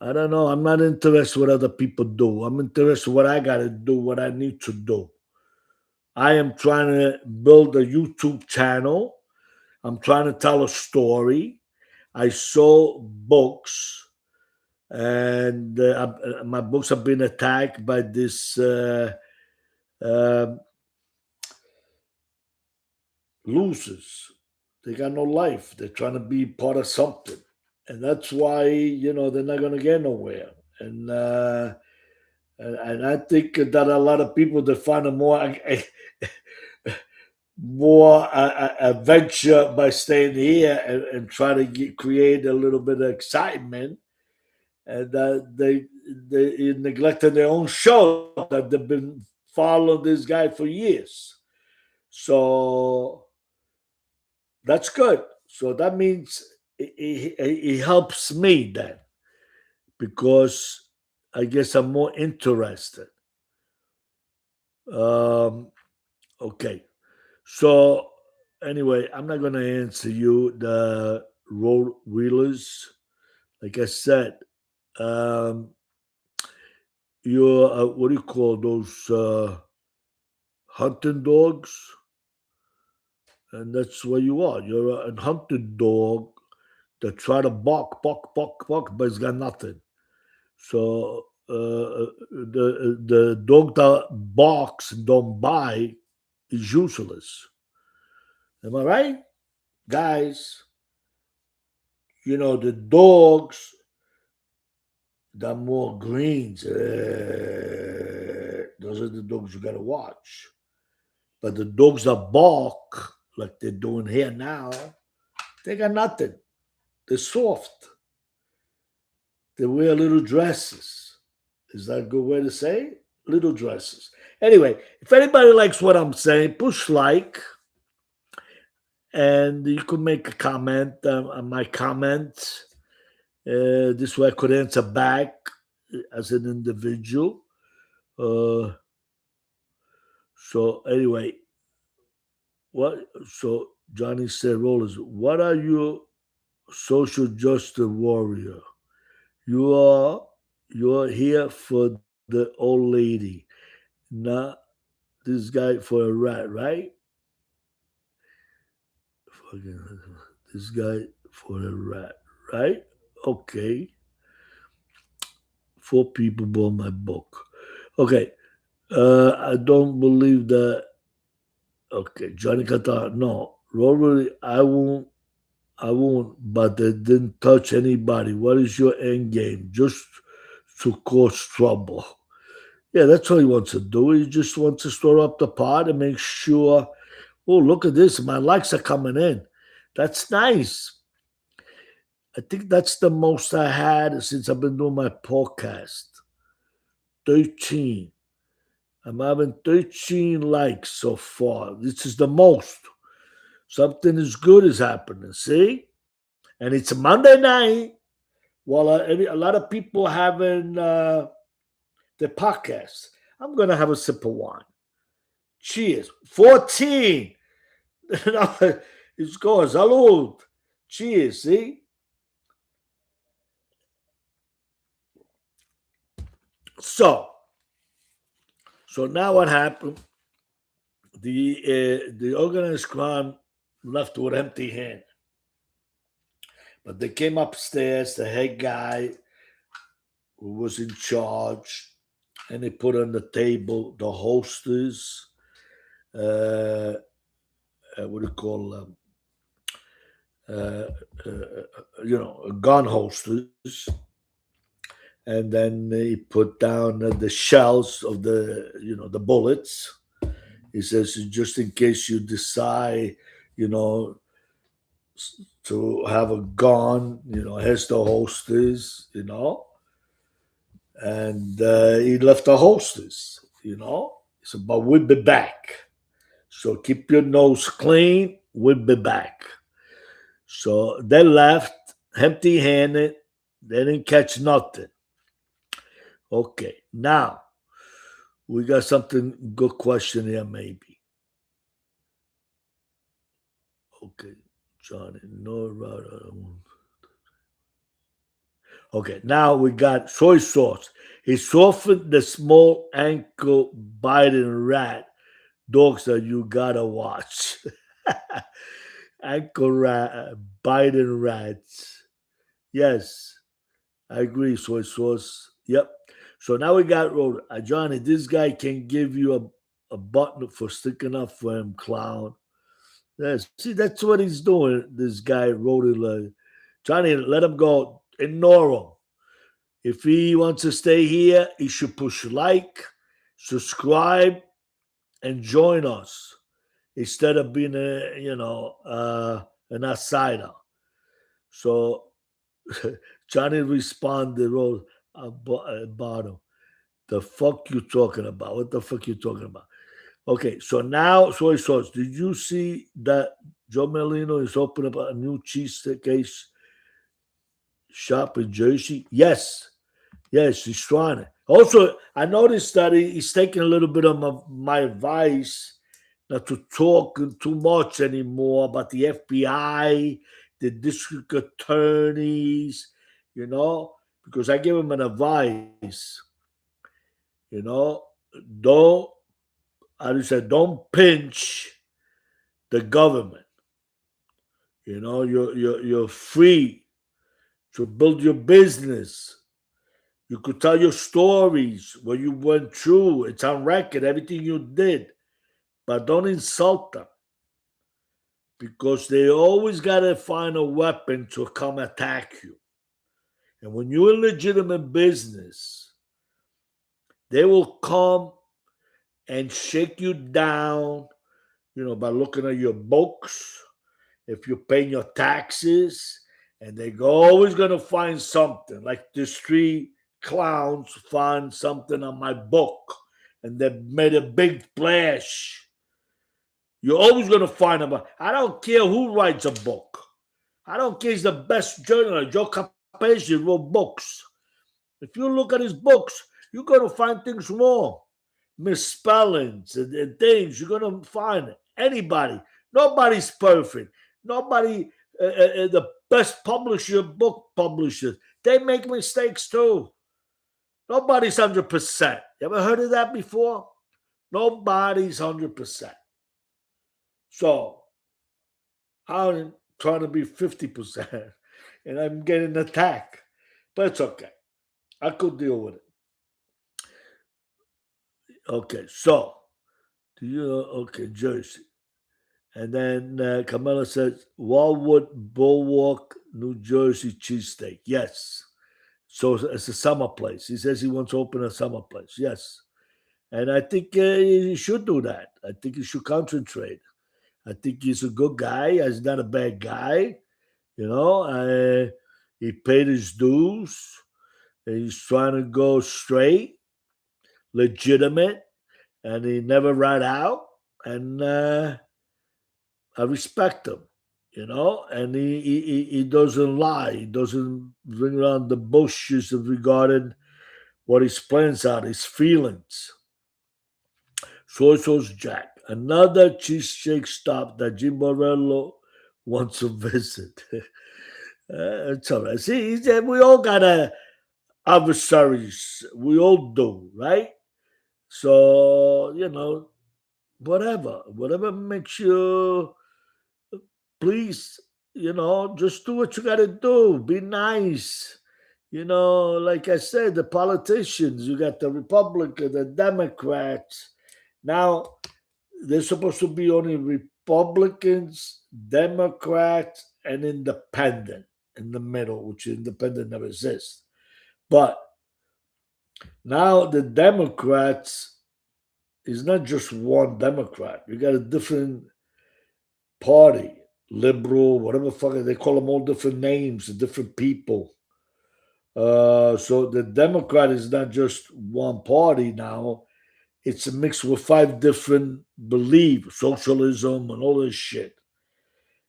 [SPEAKER 1] I don't know. I'm not interested what other people do. I'm interested what I got to do, what I need to do. I am trying to build a YouTube channel. I'm trying to tell a story. I sold books, and my books have been attacked by this um losers. They got no life. They're trying to be part of something, and that's why they're not going to get nowhere. And I think that a lot of people they find a more adventure by staying here and try to create a little bit of excitement, and they neglected their own show that they've been following this guy for years. So that's good. So that means it helps me then because I guess I'm more interested. Um, okay. So anyway, I'm not gonna answer you the road wheelers. Like I said, um, you're what do you call those hunting dogs? And that's what you are. You're a hunting dog that try to bark, bark, bark, bark, but it's got nothing. So the dog that barks and don't bite is useless. Am I right, guys? The dogs that more greens. Those are the dogs you got to watch. But the dogs that bark, like they're doing here now, they got nothing. They're soft. They wear little dresses. Is that a good way to say it? Little dresses. Anyway, if anybody likes what I'm saying, push like, and you could make a comment on my comments. This way I could answer back as an individual. Uh, so anyway, what? So Johnny said, "Rollers, what are you, social justice warrior? You are you're here for the old lady, not this guy for a rat, right? Fucking this guy for a rat, right? Okay, four people bought my book. Okay, I don't believe that. Okay, Johnny Qatar, no, Robert, I won't, but they didn't touch anybody. What is your end game? Just to cause trouble. Yeah, that's what he wants to do. He just wants to stir up the pot and make sure, oh, look at this. My likes are coming in. That's nice. I think that's the most I had since I've been doing my podcast. 13. I'm having 13 likes so far. This is the most. Something as good is happening. See? And it's Monday night. While a lot of people having the podcast, I'm going to have a sip of wine. Cheers. 14. It's going. Salud. Cheers. See? So, so now what happened? The organized crime left with empty hand, but they came upstairs. The head guy who was in charge, and they put on the table the hostess. What do you call them? Uh, gun hostess, and then he put down the shells of the bullets. He says, just in case you decide, you know, to have a gun, here's the hostess, and he left the hostess, He said, but we'll be back. So keep your nose clean. We'll be back. So they left empty handed. They didn't catch nothing. Okay, now we got something good question here, maybe. Okay, Johnny, no, okay, now we got soy sauce. He softened the small ankle biting rat dogs that you gotta watch. Ankle rat biting rats. Yes, I agree. Soy sauce. Yep. So now we got Johnny. This guy can give you a button for sticking up for him, clown. Yes. See, that's what he's doing. This guy wrote it like Johnny. Let him go. Ignore him. If he wants to stay here, he should push like, subscribe, and join us instead of being an outsider. So Johnny responded, wrote about him. The fuck you talking about? What the fuck you talking about? Okay, so now soy sauce. Did you see that Joe Melino is opening up a new cheesecake shop in Jersey? Yes. Yes, he's trying it. Also, I noticed that he's taking a little bit of my advice not to talk too much anymore about the FBI, the district attorneys, because I give him an advice, you know, don't, how do you say, don't pinch the government. You're free to build your business. You could tell your stories, what you went through. It's on record, everything you did. But don't insult them because they always got to find a weapon to come attack you. And when you're in legitimate business, they will come and shake you down, by looking at your books, if you're paying your taxes, and they're always going to find something. Like these three clowns found something on my book, and they made a big splash. You're always going to find them. I don't care who writes a book. I don't care. He's the best journalist. Joe Capesi wrote books. If you look at his books, you're going to find things wrong, misspellings and things. You're going to find anybody. Nobody's perfect. Nobody, the best publisher, book publishers, they make mistakes too. Nobody's 100%. You ever heard of that before? Nobody's 100%. So I'm trying to be 50%, and I'm getting attacked. But it's okay. I could deal with it. Okay, so do you okay, Jersey. And then Camilla says, Wildwood Bulwark, New Jersey cheesesteak. Yes. So it's a summer place. He says he wants to open a summer place. Yes. And I think he should do that. I think he should concentrate. I think he's a good guy. He's not a bad guy. He paid his dues. He's trying to go straight, legitimate, and he never rat out. And I respect him, and he doesn't lie. He doesn't bring around the bushes regarding what his plans are, his feelings. Soy sauce Jack. Another cheesesteak stop that Jim Morello wants to visit. It's all right. See, we all got adversaries. We all do, right? So, whatever makes you please, just do what you got to do. Be nice. Like I said, the politicians, you got the Republicans, the Democrats. Now, there's supposed to be only Republicans, Democrats, and independent in the middle, which independent never exists. But now the Democrats is not just one Democrat. You got a different party, liberal, whatever fuck they call them, all different names, different people. So the Democrat is not just one party now. It's a mix with 5 different beliefs, socialism and all this shit.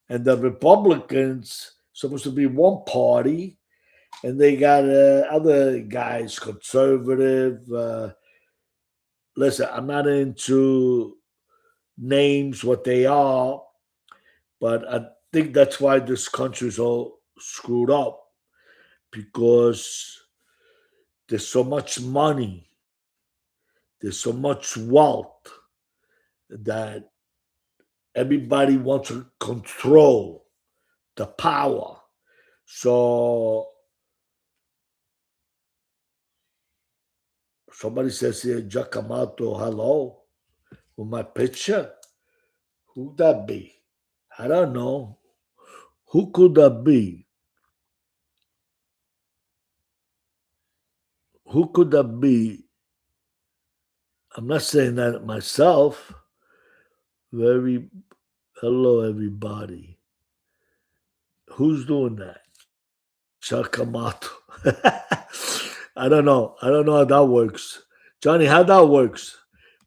[SPEAKER 1] And the Republicans supposed to be one party, and they got other guys, conservative. Listen, I'm not into names, what they are, but I think that's why this country is all screwed up, because there's so much money, there's so much wealth that everybody wants to control the power. So somebody says here, Jack Amato, hello, with my picture. Who'd that be? I don't know. Who could that be? Who could that be? I'm not saying that myself. Hello, everybody. Who's doing that? Chakamato. I don't know. I don't know how that works. Johnny, how that works?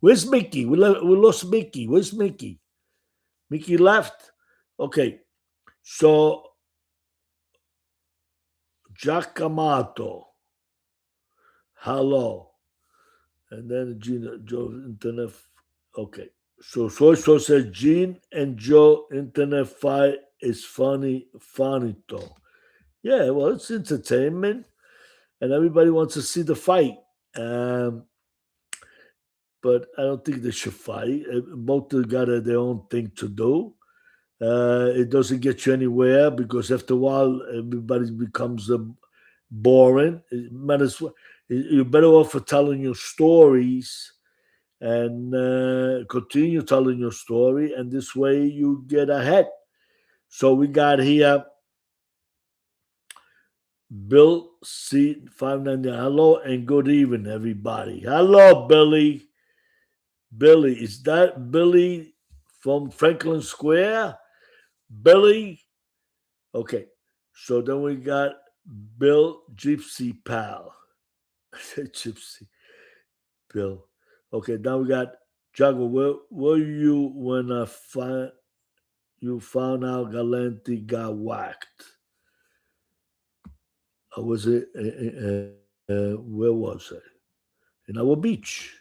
[SPEAKER 1] Where's Mickey? We lost Mickey. Where's Mickey? Mickey left? Okay. So, Giacomato. Hello. And then Gina, Joe, internet. Okay. So says Gene and Joe internet fight is funny, though. Yeah, well, it's entertainment, and everybody wants to see the fight. But I don't think they should fight. Both got their own thing to do. It doesn't get you anywhere, because after a while, everybody becomes boring. You're better off for telling your stories and continue telling your story, and this way you get ahead. So we got here Bill C 590. Hello and good evening, everybody. Hello, Billy. Billy. Is that Billy from Franklin Square? Billy? Okay. So then we got Bill Gypsy Pal. Gypsy Bill. Okay, now we got Jago. Where were you when you found out Galante got whacked? I was it? Where was I? In our beach.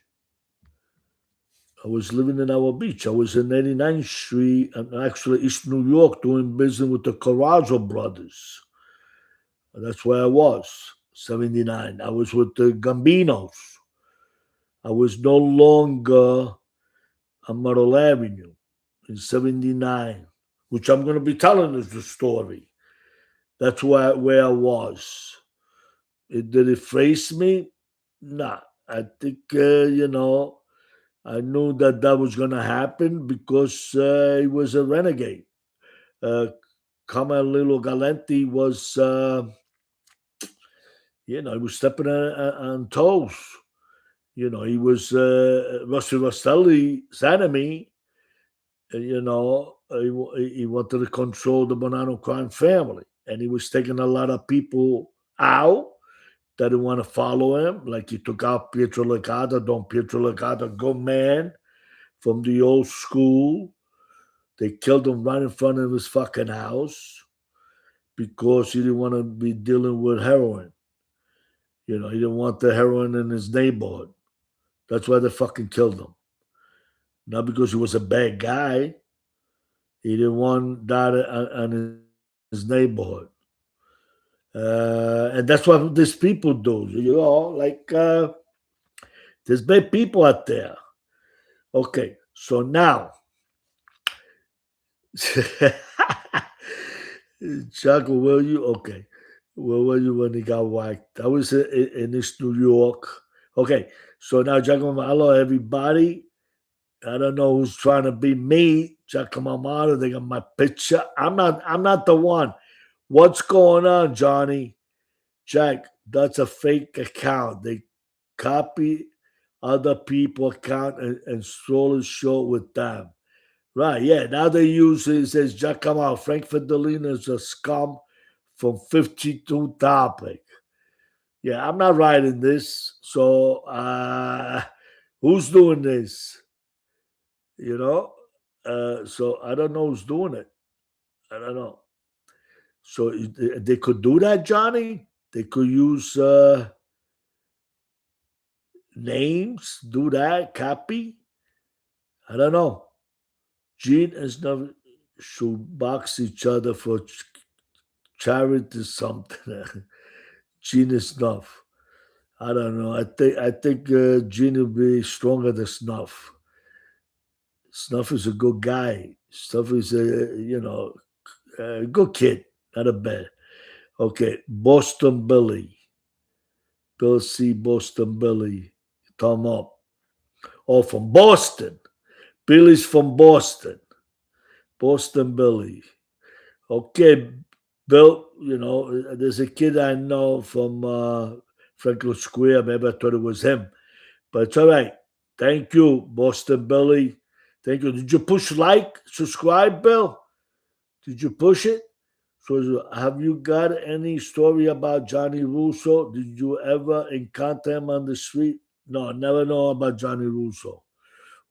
[SPEAKER 1] I was living in our beach. I was in 89th Street and actually East New York doing business with the Corazzo brothers. That's where I was, 79. I was with the Gambinos. I was no longer on Myrtle Avenue in 79, which I'm going to be telling us the story. That's where I was. Did it face me? Nah. I think, I knew that that was going to happen because he was a renegade. Uh, Camilo Galenti was, he was stepping on toes. He was Rusty Rostelli's enemy. He wanted to control the Bonanno crime family. And he was taking a lot of people out that didn't want to follow him. Like he took out Pietro Licata, Don Pietro Licata, good man from the old school. They killed him right in front of his fucking house because he didn't want to be dealing with heroin. He didn't want the heroin in his neighborhood. That's why they fucking killed him. Not because he was a bad guy. He didn't want that on his neighborhood. And that's what these people do. There's bad people out there. Okay, so now, Chaco, where you? Okay, where were you when he got whacked? I was in East New York. Okay, so now, Giacomo, hello, everybody. I don't know who's trying to be me, Giacomo Amato. They got my picture. I'm not the one. What's going on, Johnny? Jack, that's a fake account. They copy other people's account and stole a show with them. Right, yeah. Now they use it. It says Jack come out. Frank Fedolino is a scum from 52 topic. Yeah, I'm not writing this. So who's doing this? You know? So I don't know who's doing it. I don't know. So they could do that, Johnny. They could use names, do that, copy. I don't know. Gene and Snuff should box each other for charity something. Gene and Snuff. I don't know. I think Gene will be stronger than Snuff. Snuff is a good guy. Snuff is a good kid, not a bad. Okay, Boston Billy. Bill C. Boston Billy. Thumb up. Oh, from Boston. Billy's from Boston. Boston Billy. Okay, Bill, there's a kid I know from Franklin Square. Maybe I thought it was him. But it's all right. Thank you, Boston Billy. Thank you. Did you push like, subscribe, Bill? Did you push it? So, have you got any story about Johnny Russo? Did you ever encounter him on the street? No, never know about Johnny Russo.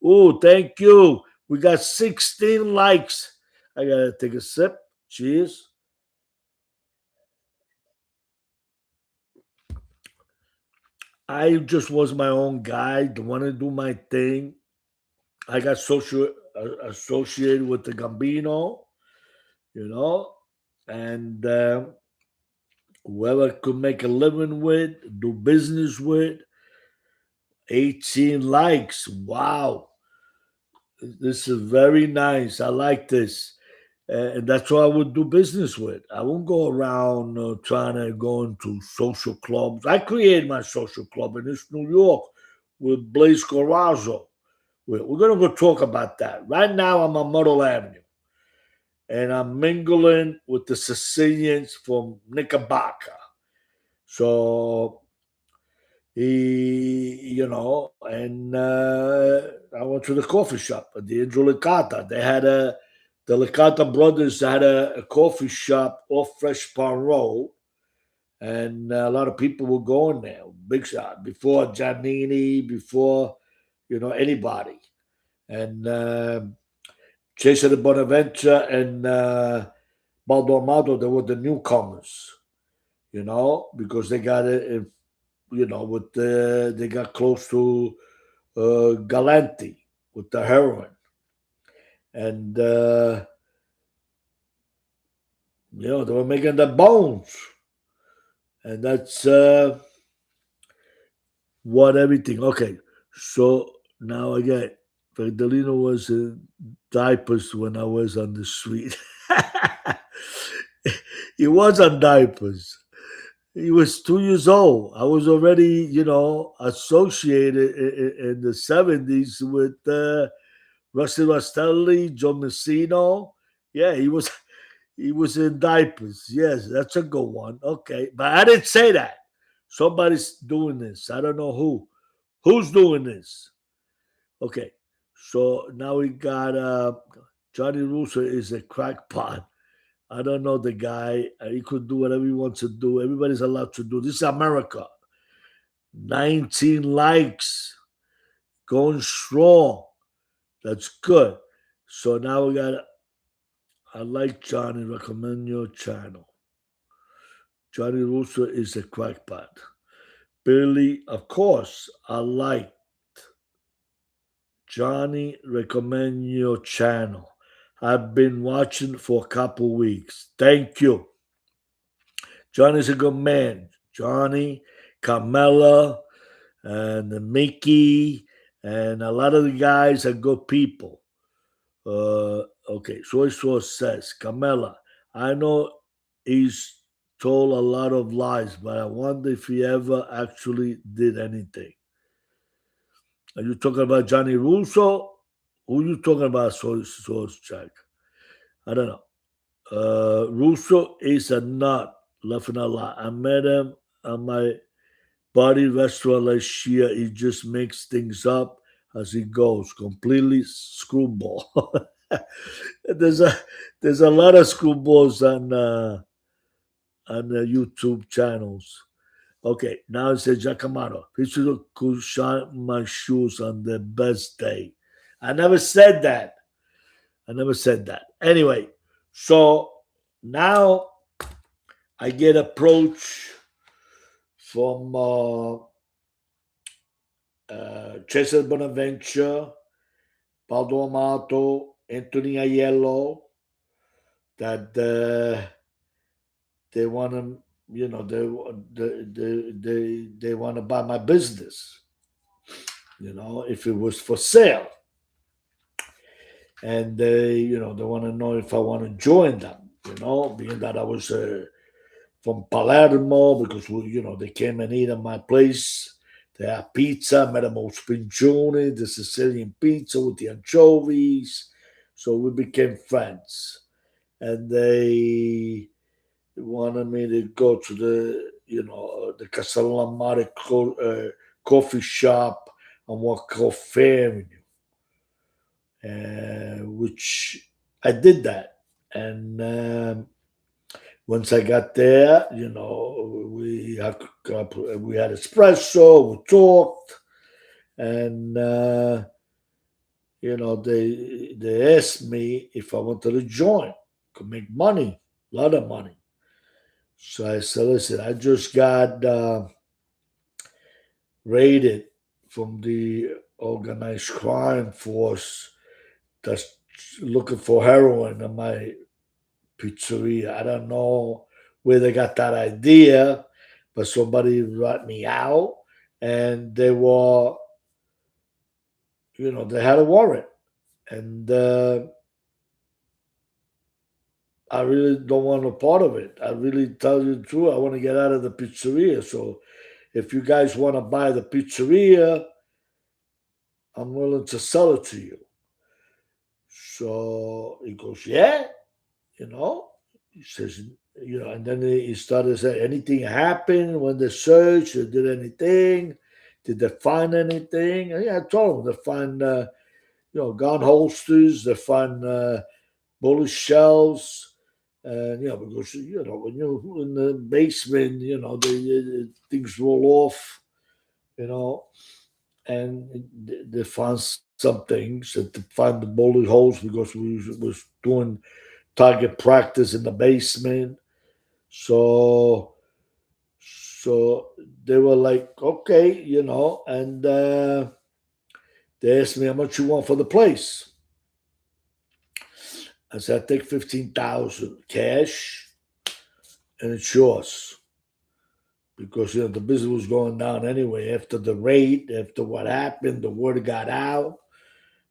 [SPEAKER 1] Oh, thank you. We got 16 likes. I gotta take a sip. Cheers. I just was my own guy, want to do my thing. I got associated with the Gambino, you know, and whoever could make a living with, do business with. 18 likes. Wow. This is very nice. I like this. And that's what I would do business with. I won't go around trying to go into social clubs. I created my social club in East New York with Blaze Corazzo. We're going to go talk about that. Right now, I'm on Myrtle Avenue, and I'm mingling with the Sicilians from Knickerbocker. So, and I went to the coffee shop at the Licata. They had the Licata brothers had a coffee shop off Fresh Pond Road, and a lot of people were going there. Big shot before Giannini, before anybody, and Jason de Bonaventure and Baldo Amato, they were the newcomers, because they got it, with they got close to Galanti with the heroin, and they were making the bones, and that's what everything. Okay, so now again, Ferdolino was in diapers when I was on the street. He was on diapers. He was 2 years old. I was already, associated in the 70s with Rusty Rastelli, Joe Messino. Yeah, he was in diapers. Yes, that's a good one. Okay, but I didn't say that. Somebody's doing this. I don't know who. Who's doing this? Okay, so now we got Johnny Russo is a crackpot. I don't know the guy. He could do whatever he wants to do. Everybody's allowed to do. This is America. 19 likes, going strong. That's good. So now we got. I like Johnny. Recommend your channel. Johnny Russo is a crackpot. Billy, of course, I like Johnny. Recommend your channel. I've been watching for a couple weeks. Thank you. Johnny's a good man. Johnny, Carmela, and Mickey, and a lot of the guys are good people. Okay, Soy Sauce says, Carmela, I know he's told a lot of lies, but I wonder if he ever actually did anything. Are you talking about Johnny Russo? Who are you talking about, Soy Sauce Jack? I don't know. Russo is a nut, laughing a lot. I met him at my buddy restaurant last year. He just makes things up as he goes, completely screwball. there's a there's a lot of screwballs on YouTube channels. Okay, now it says Giacomo. People could shine my shoes on the best day. I never said that. I never said that. Anyway, so now I get approached from Cesar Bonaventure, Baldo Amato, Anthony Aiello, that they want to, they want to buy my business. If it was for sale, and they want to know if I want to join them. Being that I was from Palermo, because they came and eat at my place. They had pizza, Meramo Spincione, the Sicilian pizza with the anchovies. So we became friends. And they wanted me to go to the Castellamare coffee shop on what called Fair Avenue, which I did that. And once I got there, we had espresso, we talked, and they asked me if I wanted to join, could make money, a lot of money. So I said, listen, I just got raided from the organized crime force that's looking for heroin in my pizzeria. I don't know where they got that idea, but somebody rat me out, and they had a warrant, and I really don't want a part of it. I really tell you the truth. I want to get out of the pizzeria. So if you guys want to buy the pizzeria, I'm willing to sell it to you. So he goes, yeah, you know. He says, and then he started saying, anything happened when they searched or did anything? did they find anything? And yeah, I told them they find, gun holsters, they find bullet shells. And, because, when you're in the basement, things roll off, you know, and they found some things. That they find the bullet holes because we was doing target practice in the basement. So, so they were like, okay, and they asked me how much you want for the place. I said, I take 15,000 cash, and it's yours because the business was going down anyway. After the raid, after what happened, the word got out.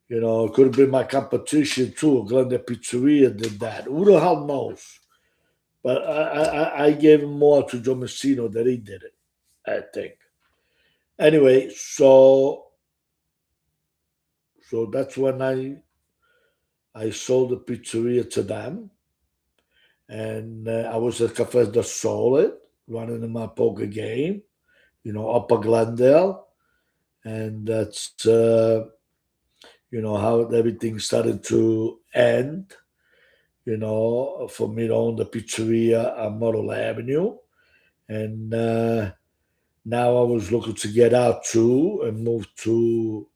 [SPEAKER 1] It could have been my competition too. Glendale Pizzeria did that. Who the hell knows? But I gave him more to Joe Messino that he did it, I think. Anyway, so that's when I sold the pizzeria to them, and I was at Cafe da Sole running in my poker game, Upper Glendale, and that's how everything started to end. For me to own the pizzeria on Myrtle Avenue, and now I was looking to get out too and move to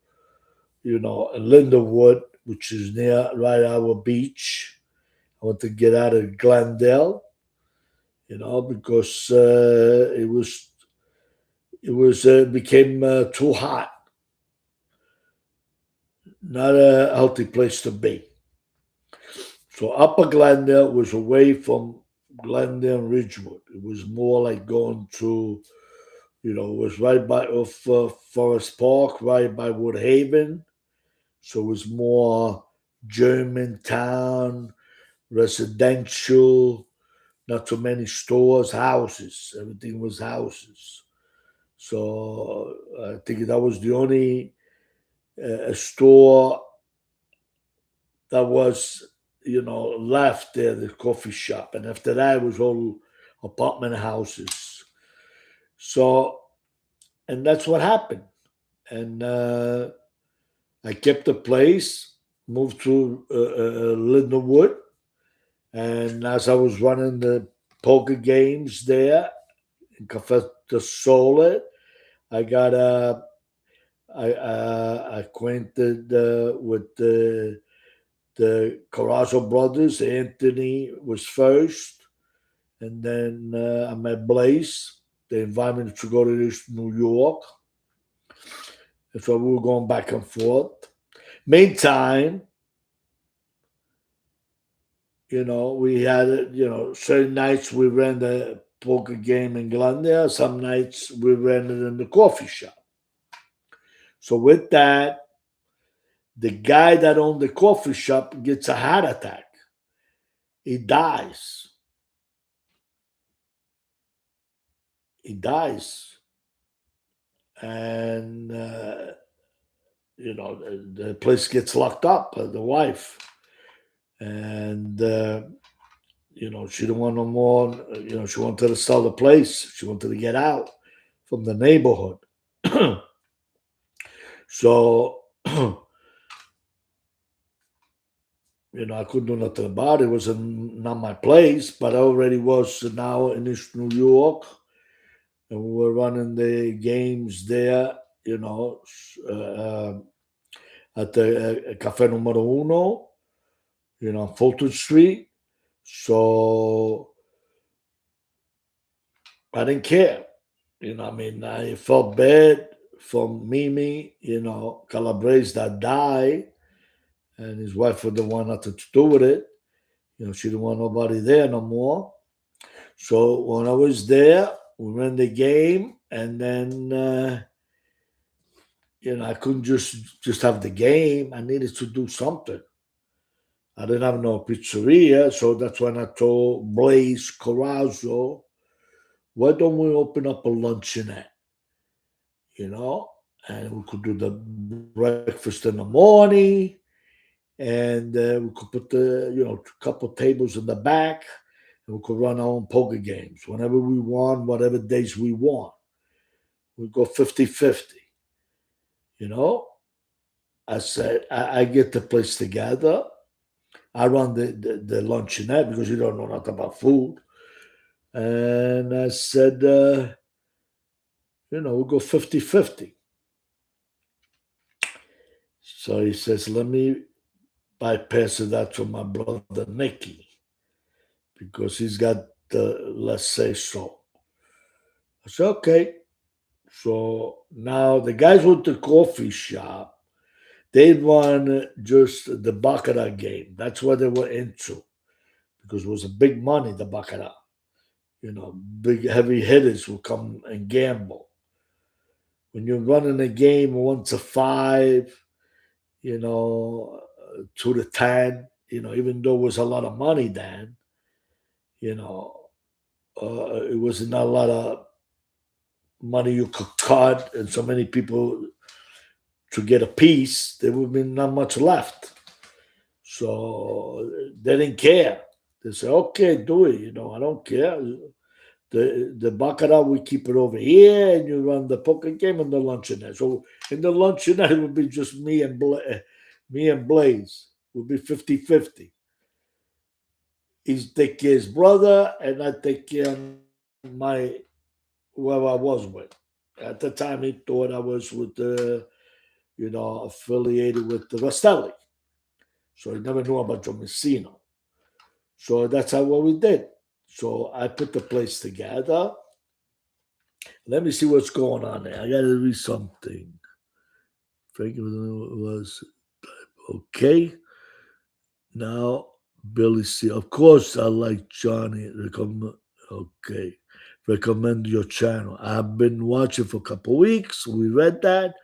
[SPEAKER 1] Lindenwood, which is near right our beach. I want to get out of Glendale, because it became too hot. Not a healthy place to be. So Upper Glendale was away from Glendale and Ridgewood. It was more like going to, it was right by Forest Park, right by Woodhaven. So it was more Germantown, residential, not too many stores, houses. Everything was houses. So I think that was the only store that was, left there, the coffee shop. And after that, it was all apartment houses. So, and that's what happened. And I kept the place, moved to Lindenwood. And as I was running the poker games there in Cafe de Sole, I got acquainted with the Carrazzo brothers. Anthony was first, and then I met Blaze. They invited me to go to New York. And so we were going back and forth. Meantime, we had, certain nights we ran the poker game in Glendale. Some nights we ran it in the coffee shop. So with that, the guy that owned the coffee shop gets a heart attack. He dies. And the place gets locked up. The wife, and she didn't want no more. She wanted to sell the place. She wanted to get out from the neighborhood. So I couldn't do nothing about it. It was not my place, but I already was now in East New York, and we were running the games there, at the Cafe Numero Uno, Fulton Street. So I didn't care. I felt bad for Mimi, Calabrese that died, and his wife would not want nothing to do with it. She didn't want nobody there no more. So when I was there, we ran the game, and then I couldn't just have the game. I needed to do something. I didn't have no pizzeria, so that's when I told Blaze Carrazzo, why don't we open up a luncheonette? And we could do the breakfast in the morning, and we could put the couple tables in the back, and we could run our own poker games whenever we want, whatever days we want. We go 50-50. You know, I said, I get the place together. I run the luncheonette because you don't know nothing about food. And I said, we'll go 50-50. So he says, let me bypass that to my brother Nicky because he's got the let's say so. I said, okay. So now the guys with the coffee shop, they won just the Baccarat game. That's what they were into because it was a big money, the Baccarat. Big heavy hitters will come and gamble. When you're running a game 1-5, 2-10, even though it was a lot of money then, you know, it was not a lot of money you could cut, and so many people to get a piece, there would be not much left. So they didn't care. They said, okay, do it. I don't care. The baccarat, we keep it over here, and you run the poker game and the luncheonette. So in the luncheonette, it would be just me and Blaze. It would be 50-50. He's take care of his brother, and I take care of my whoever I was with. At the time, he thought I was with the, affiliated with the Rostelli. So he never knew about Joe Messino. So that's how what we did. So I put the place together. Let me see what's going on there. I got to read something. Frank was okay. Now Billy C. Of course, I like Johnny. Okay. Recommend your channel. I've been watching for a couple weeks. We read that.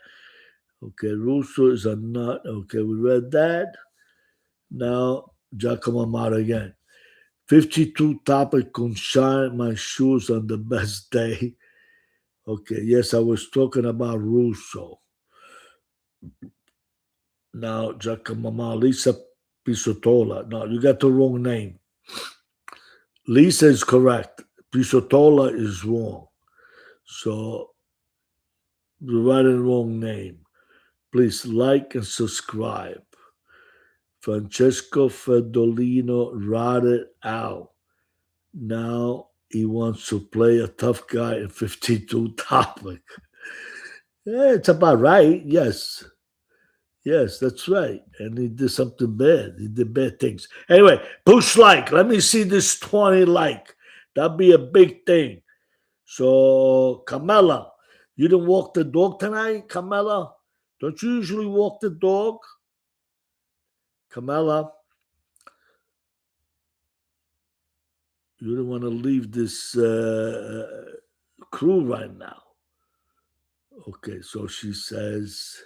[SPEAKER 1] Okay, Russo is a nut. Okay, we read that. Now, Giacomo Amato again. 52 topic con shine my shoes on the best day. Okay, yes, I was talking about Russo. Now, Giacomo Amato, Lisa Pisotola. No, you got the wrong name. Lisa is correct. Pisotola is wrong. So, you're writing the wrong name. Please like and subscribe. Francesco Fedolino rotted out. Now he wants to play a tough guy in 52 topic. Yeah, it's about right. Yes. Yes, that's right. And he did something bad. He did bad things. Anyway, push like. Let me see this 20 like. That'd be a big thing. So, Carmela, you didn't walk the dog tonight, Carmela? Don't you usually walk the dog? Carmela, you don't want to leave this crew right now. Okay, so she says,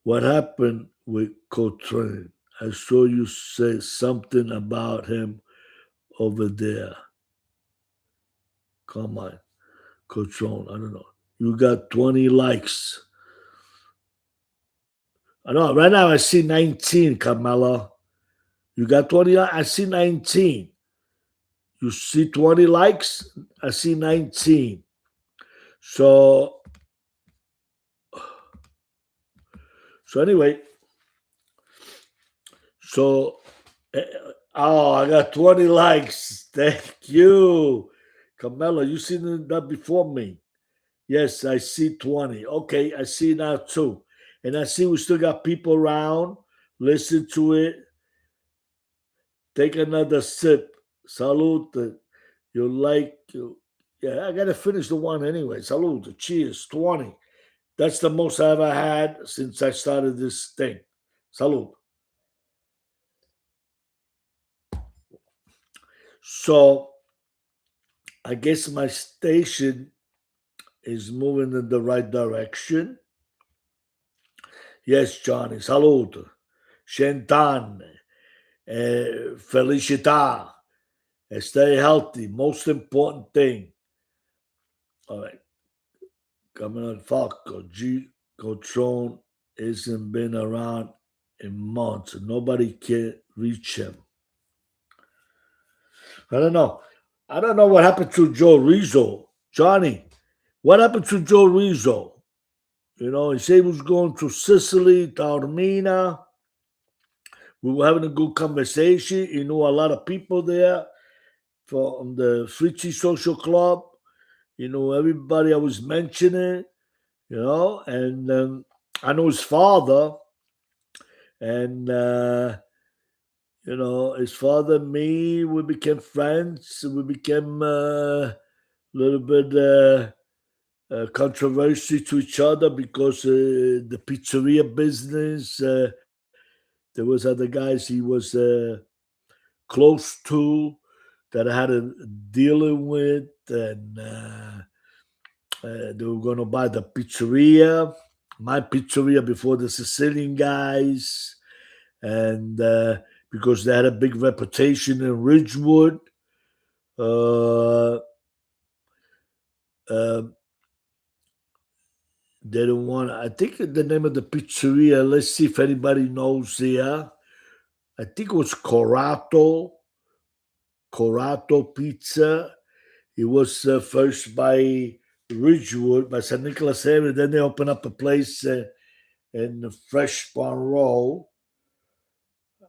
[SPEAKER 1] what happened with Coltrane? I saw you say something about him over there. Come on, Coltrane, I don't know. You got 20 likes. I know, right now I see 19, Carmela. You got 20, I see 19. You see 20 likes? I see 19. So anyway, I got 20 likes. Thank you. Carmela, you seen that before me? Yes, I see 20. Okay, I see now too. And I see we still got people around. Listen to it. Take another sip. Salute. You like you. Yeah, I gotta finish the one anyway. Salute. Cheers. 20. That's the most I ever had since I started this thing. Salute. So I guess my station is moving in the right direction. Yes, Johnny. Salute. Cent'anni. Felicità. Stay healthy. Most important thing. All right. Coming on Falco. G. Cotrone hasn't been around in months. Nobody can reach him. I don't know. I don't know what happened to Joe Rizzo. Johnny, What happened to Joe Rizzo? He said he was going to Sicily, Taormina. We were having a good conversation. He knew a lot of people there from the Fritzy Social Club. Everybody I was mentioning, and I know his father, and his father and me, we became friends. We became a little bit controversy to each other because the pizzeria business. There was other guys he was close to that I had a dealing with, and they were going to buy the pizzeria, my pizzeria before the Sicilian guys, and because they had a big reputation in Ridgewood. Uh, uh, they don't want. I think the name of the pizzeria. Let's see if anybody knows here. I think it was Corato Pizza. It was first by Ridgewood, by St. Nicholas area. Then they opened up a place in the Fresh Barn Row.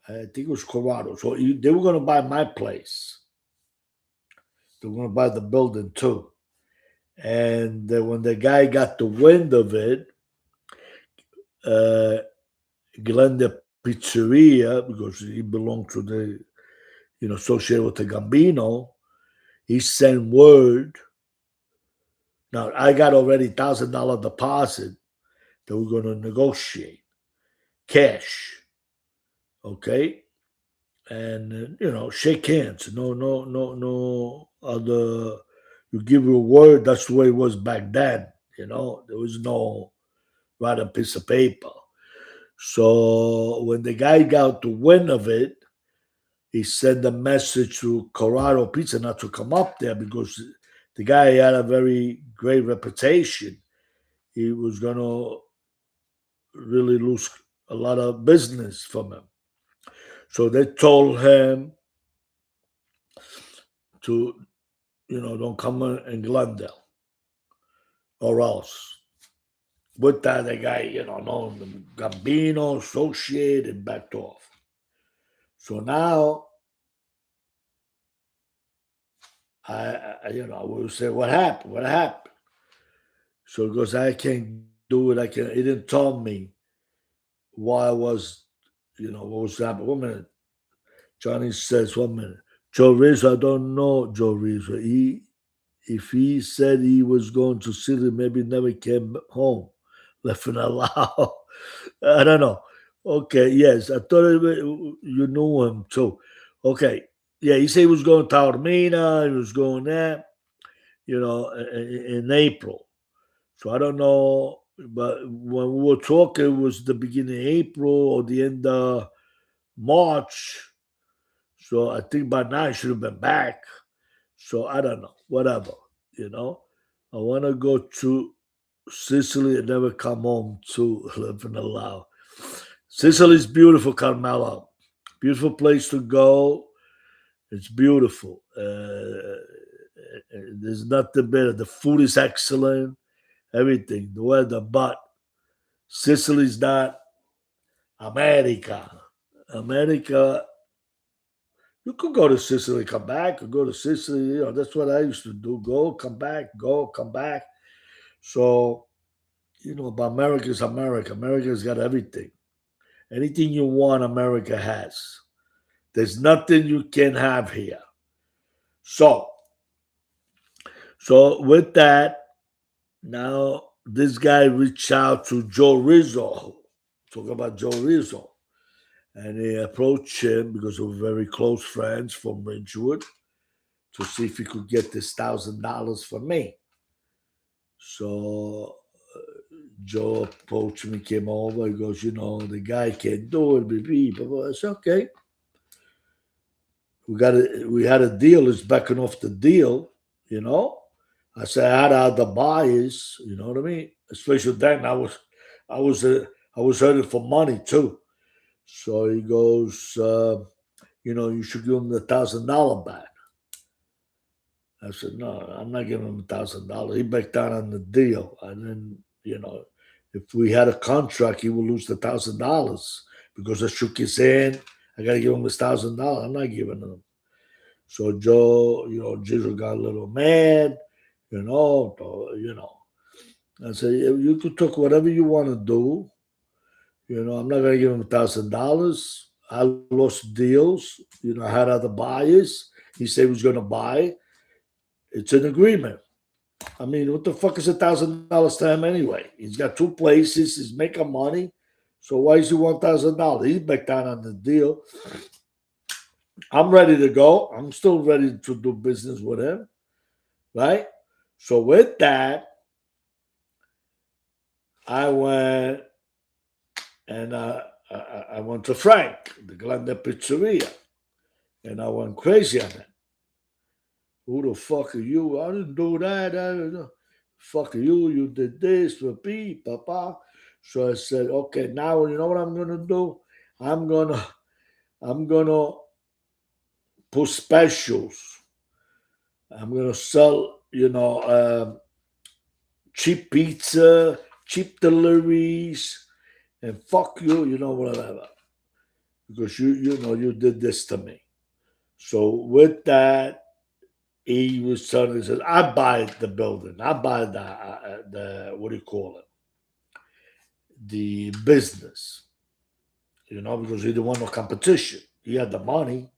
[SPEAKER 1] I think it was Corrado. So they were going to buy my place. They were going to buy the building too. And when the guy got the wind of it, uh, Glendale Pizzeria, because he belonged to the, associated with the Gambino, he sent word. Now, I got already $1,000 deposit that we're going to negotiate cash. Okay. And, shake hands. No other. You give your word. That's the way it was back then. There was no write a piece of paper. So when the guy got the wind of it, he sent a message to Corrado Pizza not to come up there because the guy had a very great reputation. He was going to really lose a lot of business from him. So they told him to, don't come in Glendale or else. With that, the guy, known the Gambino, associated, and backed off. So now, I will say, what happened? What happened? So he goes, I can't do it. He didn't tell me why I was, what was happening. 1 minute. Johnny says, 1 minute. Joe Rizzo, I don't know Joe Rizzo. If he said he was going to Sicily, maybe never came home, left in allow. I don't know. Okay, yes, I thought you knew him too. Okay, yeah, he said he was going to Taormina, he was going there, in April. So I don't know, but when we were talking, it was the beginning of April or the end of March. So I think by now I should have been back. So I don't know, whatever, you know. I want to go to Sicily and never come home to live and allow. Sicily's beautiful, Carmela. Beautiful place to go. It's beautiful. There's nothing better. The food is excellent. Everything, the weather, but Sicily's not America. America, you could go to Sicily, come back, or go to Sicily. That's what I used to do. Go, come back. So, but America is America. America's got everything. Anything you want, America has. There's nothing you can have here. So, with that, now this guy reached out to Joe Rizzo. Talk about Joe Rizzo. And he approached him because we were very close friends from Ridgewood to see if he could get this $1,000 for me. So Joe approached me, came over. He goes, the guy can't do it. I said, okay. We had a deal. It's backing off the deal, you know. I said I had other buyers, you know what I mean. Especially then, I was hurting for money too. So he goes, you should give him the $1,000 back. I said, no, I'm not giving him $1,000. He backed down on the deal. And then, if we had a contract, he would lose the $1,000 because I shook his hand. I got to give him his $1,000. I'm not giving him. So Joe, Jesus got a little mad, you know, I said, you could talk whatever you want to do. I'm not going to give him $1,000. I lost deals. I had other buyers. He said he was going to buy. It's an agreement. I mean, what the fuck is $1,000 to him anyway? He's got two places. He's making money. So why is he $1,000? He's back down on the deal. I'm ready to go. I'm still ready to do business with him, right? So with that, I went and I went to Frank, the Glendale pizzeria, and I went crazy on it. Who the fuck are you? I didn't do that. I don't know. Fuck you. You did this for me, papa. So I said, okay, now you know what I'm gonna do? I'm gonna I'm gonna put specials. I'm gonna sell, cheap pizza, cheap deliveries, and fuck you, whatever. Because you did this to me. So with that, he was suddenly said, "I buy the building. I buy the what do you call it? The business." Because he didn't want no competition. He had the money.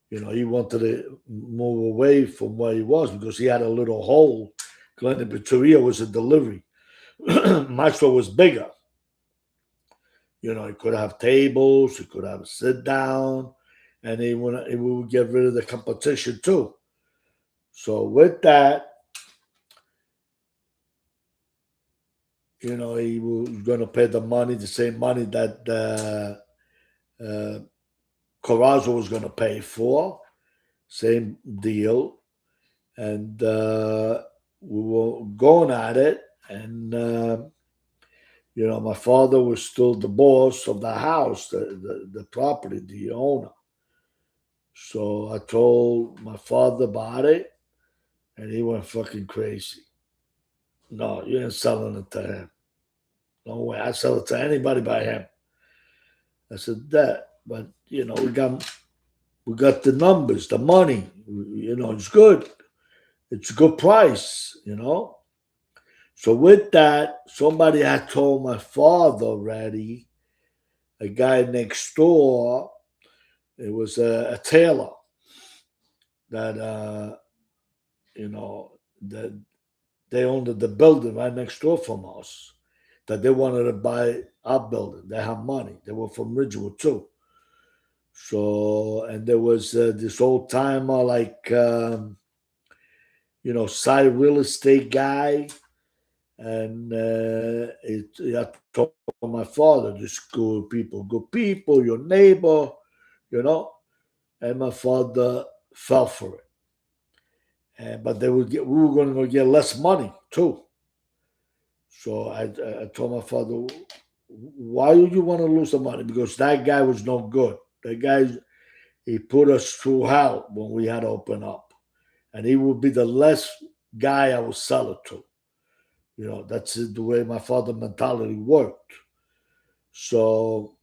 [SPEAKER 1] He wanted to move away from where he was because he had a little hole. Glendale Pizzeria was a delivery. My store was bigger. He could have tables, he could have sit down, and he would get rid of the competition too. So with that, he was going to pay the money, the same money that uh, Corazzo was going to pay for, same deal, and we were going at it, and my father was still the boss of the house, the property, the owner. So I told my father about it, and he went fucking crazy. No, you ain't selling it to him. No way. I sell it to anybody but him. I said that, but we got the numbers, the money. It's good. It's a good price. So with that, somebody had told my father already, a guy next door, it was a tailor that that they owned the building right next door from us. That they wanted to buy our building. They have money. They were from Ridgewood too. So and there was this old timer like side real estate guy, and I told my father, "Just good people, your neighbor, you know." And my father fell for it. But we were going to get less money too. So I told my father, "Why would you want to lose the money? Because that guy was no good. That guy, he put us through hell when we had to open up, and he would be the last guy I would sell it to. That's the way my father mentality worked. So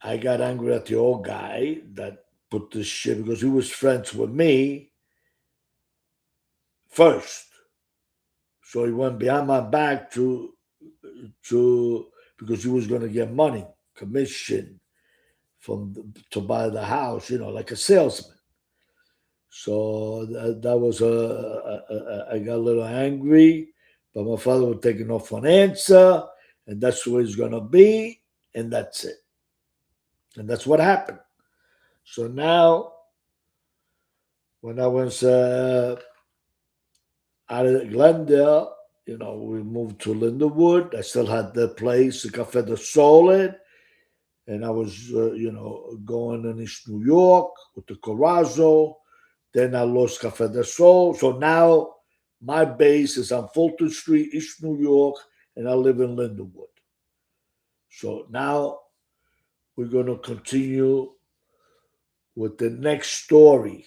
[SPEAKER 1] I got angry at the old guy that put this shit because he was friends with me first. So he went behind my back to because he was going to get money, commission to buy the house, like a salesman. So that was I got a little angry, but my father would take no for an answer, and that's the way it's going to be, and that's it. And that's what happened. So now, when I was out of Glendale, we moved to Lindenwood. I still had the place, the Cafe de Solid, and I was, going in East New York with the Corazzo. Then I lost Cafe del Sol. So now my base is on Fulton Street, East New York, and I live in Lindenwood. So now we're going to continue with the next story.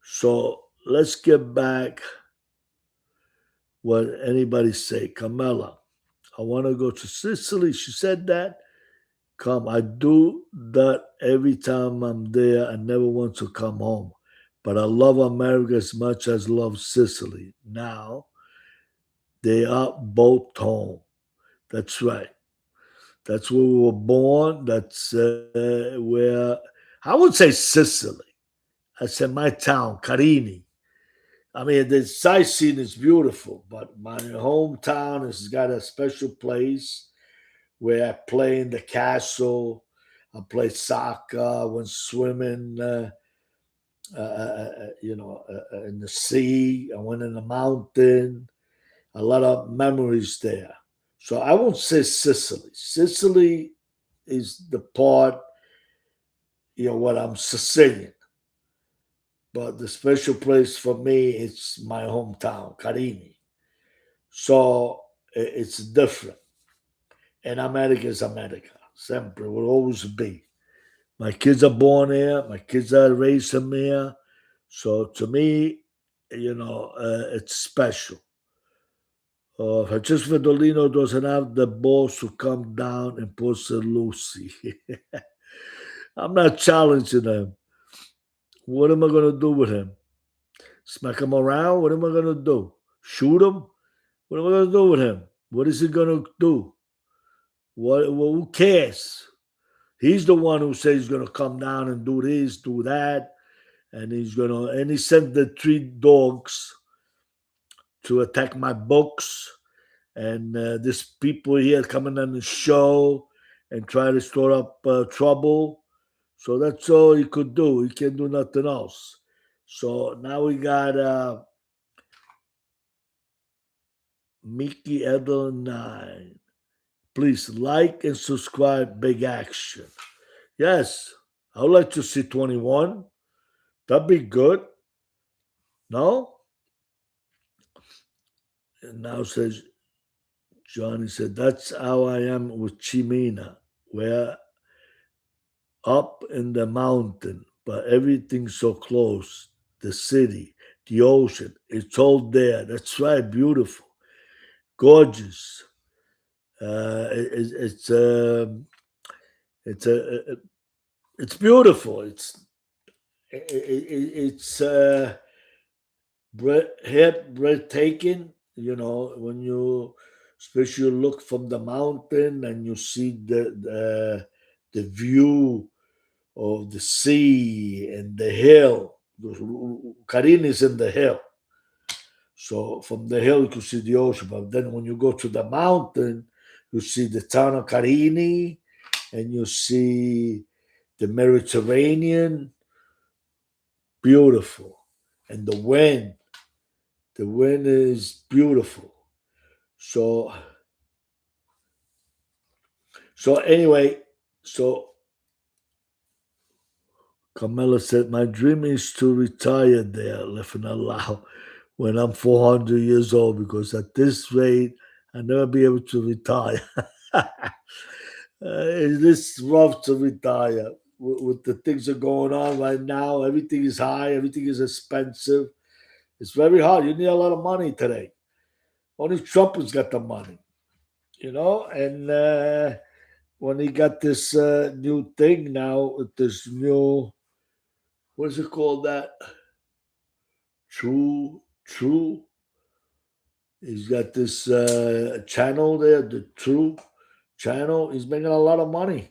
[SPEAKER 1] So let's get back what anybody say. Carmela, I want to go to Sicily. She said that. Come, I do that every time I'm there. I never want to come home. But I love America as much as I love Sicily. Now they are both home. That's right. That's where we were born. That's where I would say Sicily. I said my town, Carini. I mean, the sightseeing is beautiful, but my hometown has got a special place where I play in the castle. I play soccer. I went swimming, in the sea. I went in the mountain. A lot of memories there. So I won't say Sicily. Sicily is the part, what I'm Sicilian. But the special place for me, it's my hometown, Carini. So it's different. And America is America. Sempre will always be. My kids are born here. My kids are raised here. So to me, it's special. Francesco Fedolino doesn't have the balls to come down and post a Lucy. I'm not challenging him. What am I going to do with him? Smack him around? What am I going to do? Shoot him? What am I going to do with him? What is he going to do? Who cares? He's the one who says he's going to come down and do this, do that. And he sent the 3 dogs to attack my books. And these people here coming on the show and try to stir up trouble. So that's all he could do. He can't do nothing else. So now we got Mickey Edel 9. Please like and subscribe. Big action. Yes, I would like to see 21. That'd be good. No? And now says Johnny said, that's how I am with Chimina. We're up in the mountain, but everything's so close. The city, the ocean, it's all there. That's right, beautiful, gorgeous. It's it's beautiful. It's breathtaking. When you especially look from the mountain and you see the view of the sea and the hill. Karin is in the hill. So from the hill you can see the ocean. But then when you go to the mountain, you see the town of Carini and you see the Mediterranean. Beautiful. And the wind. The wind is beautiful. So anyway, Carmela said, my dream is to retire there, laughing out loud, when I'm 400 years old, because at this rate, I'll never be able to retire. It is rough to retire with the things that are going on right now. Everything is high, everything is expensive. It's very hard. You need a lot of money today. Only Trump has got the money, and when he got this new thing now, with this new, what is it called that? True. He's got this channel there, the True channel. He's making a lot of money,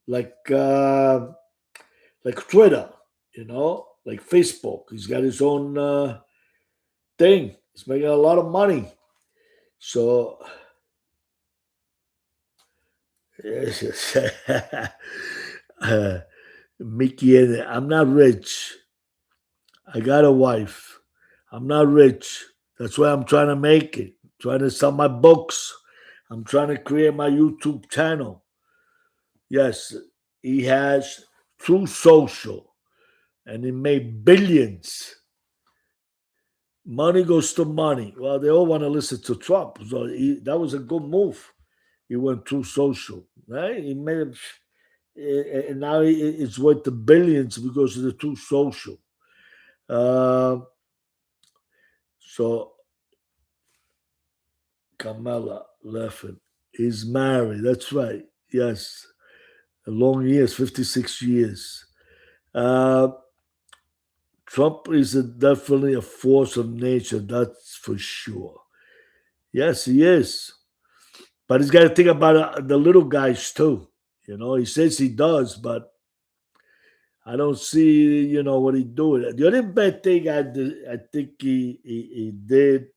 [SPEAKER 1] like Twitter, like Facebook. He's got his own thing. He's making a lot of money. So, Mickey, I'm not rich. I got a wife. I'm not rich. That's why I'm trying to make it. Trying to sell my books. I'm trying to create my YouTube channel. Yes, he has True Social, and he made billions. Money goes to money. Well, they all want to listen to Trump, so that was a good move. He went True Social, right? He made and now it's worth the billions because they're too social. Uh, so Kamala Leffin is married. That's right. Yes, a long years, 56 years. Uh, Trump is definitely a force of nature. That's for sure. Yes, he is. But he's got to think about the little guys too. He says he does, but I don't see, what he doing. The only bad thing I think he did,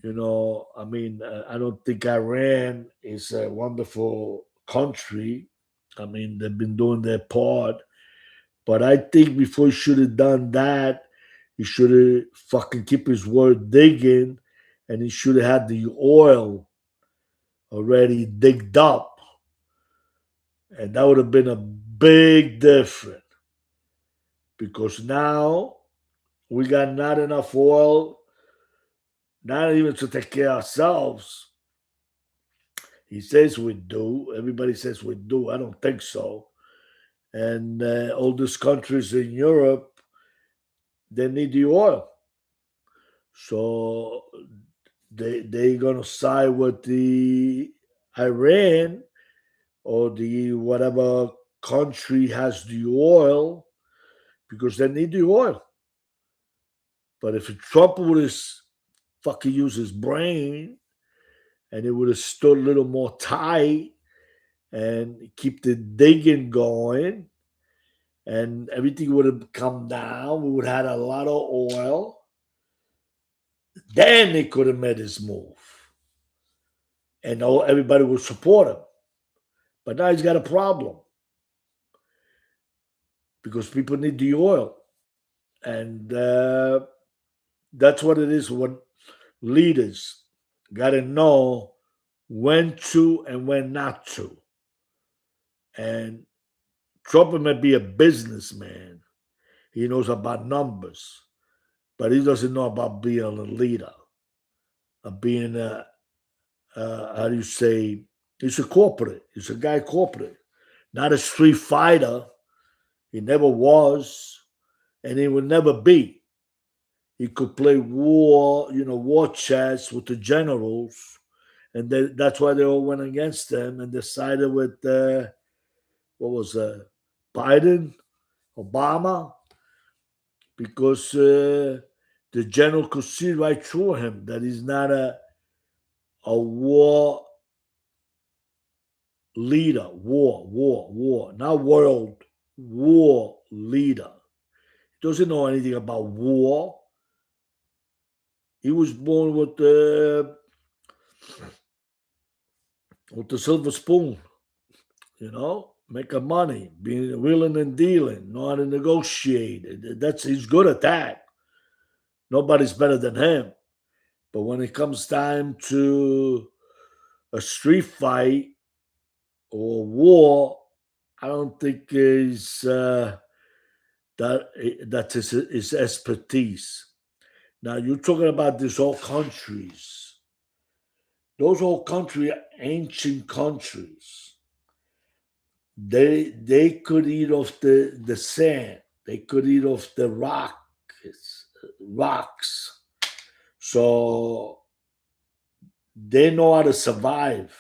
[SPEAKER 1] I mean, I don't think Iran is a wonderful country. I mean, they've been doing their part, but I think before he should have done that, he should have fucking keep his word digging, and he should have had the oil already digged up, and that would have been a big difference because now we got not enough oil, not even to take care of ourselves. He says we do. Everybody says we do. I don't think so. And all these countries in Europe, they need the oil. So they gonna side with the Iran or the whatever country has the oil because they need the oil. But if Trump would have fucking used his brain and it would have stood a little more tight and keep the digging going and everything would have come down, we would have had a lot of oil. Then he could have made his move. And everybody would support him. But now he's got a problem because people need the oil. And that's what it is when leaders got to know when to and when not to. And Trump may be a businessman. He knows about numbers, but he doesn't know about being a leader, of being how do you say, he's a corporate. He's a guy corporate, not a street fighter. He never was, and he will never be. He could play war chess with the generals, and that's why they all went against him and decided with what was Biden, Obama, because the general could see right through him that he's not a war leader, war, not world war leader. He doesn't know anything about war. He was born with the silver spoon, making money, being willing and dealing, know how to negotiate. He's good at that. Nobody's better than him. But when it comes time to a street fight or war, I don't think that's his expertise. Now you're talking about these old countries. Those old countries, ancient countries. They could eat off the sand. They could eat off the rocks. So they know how to survive.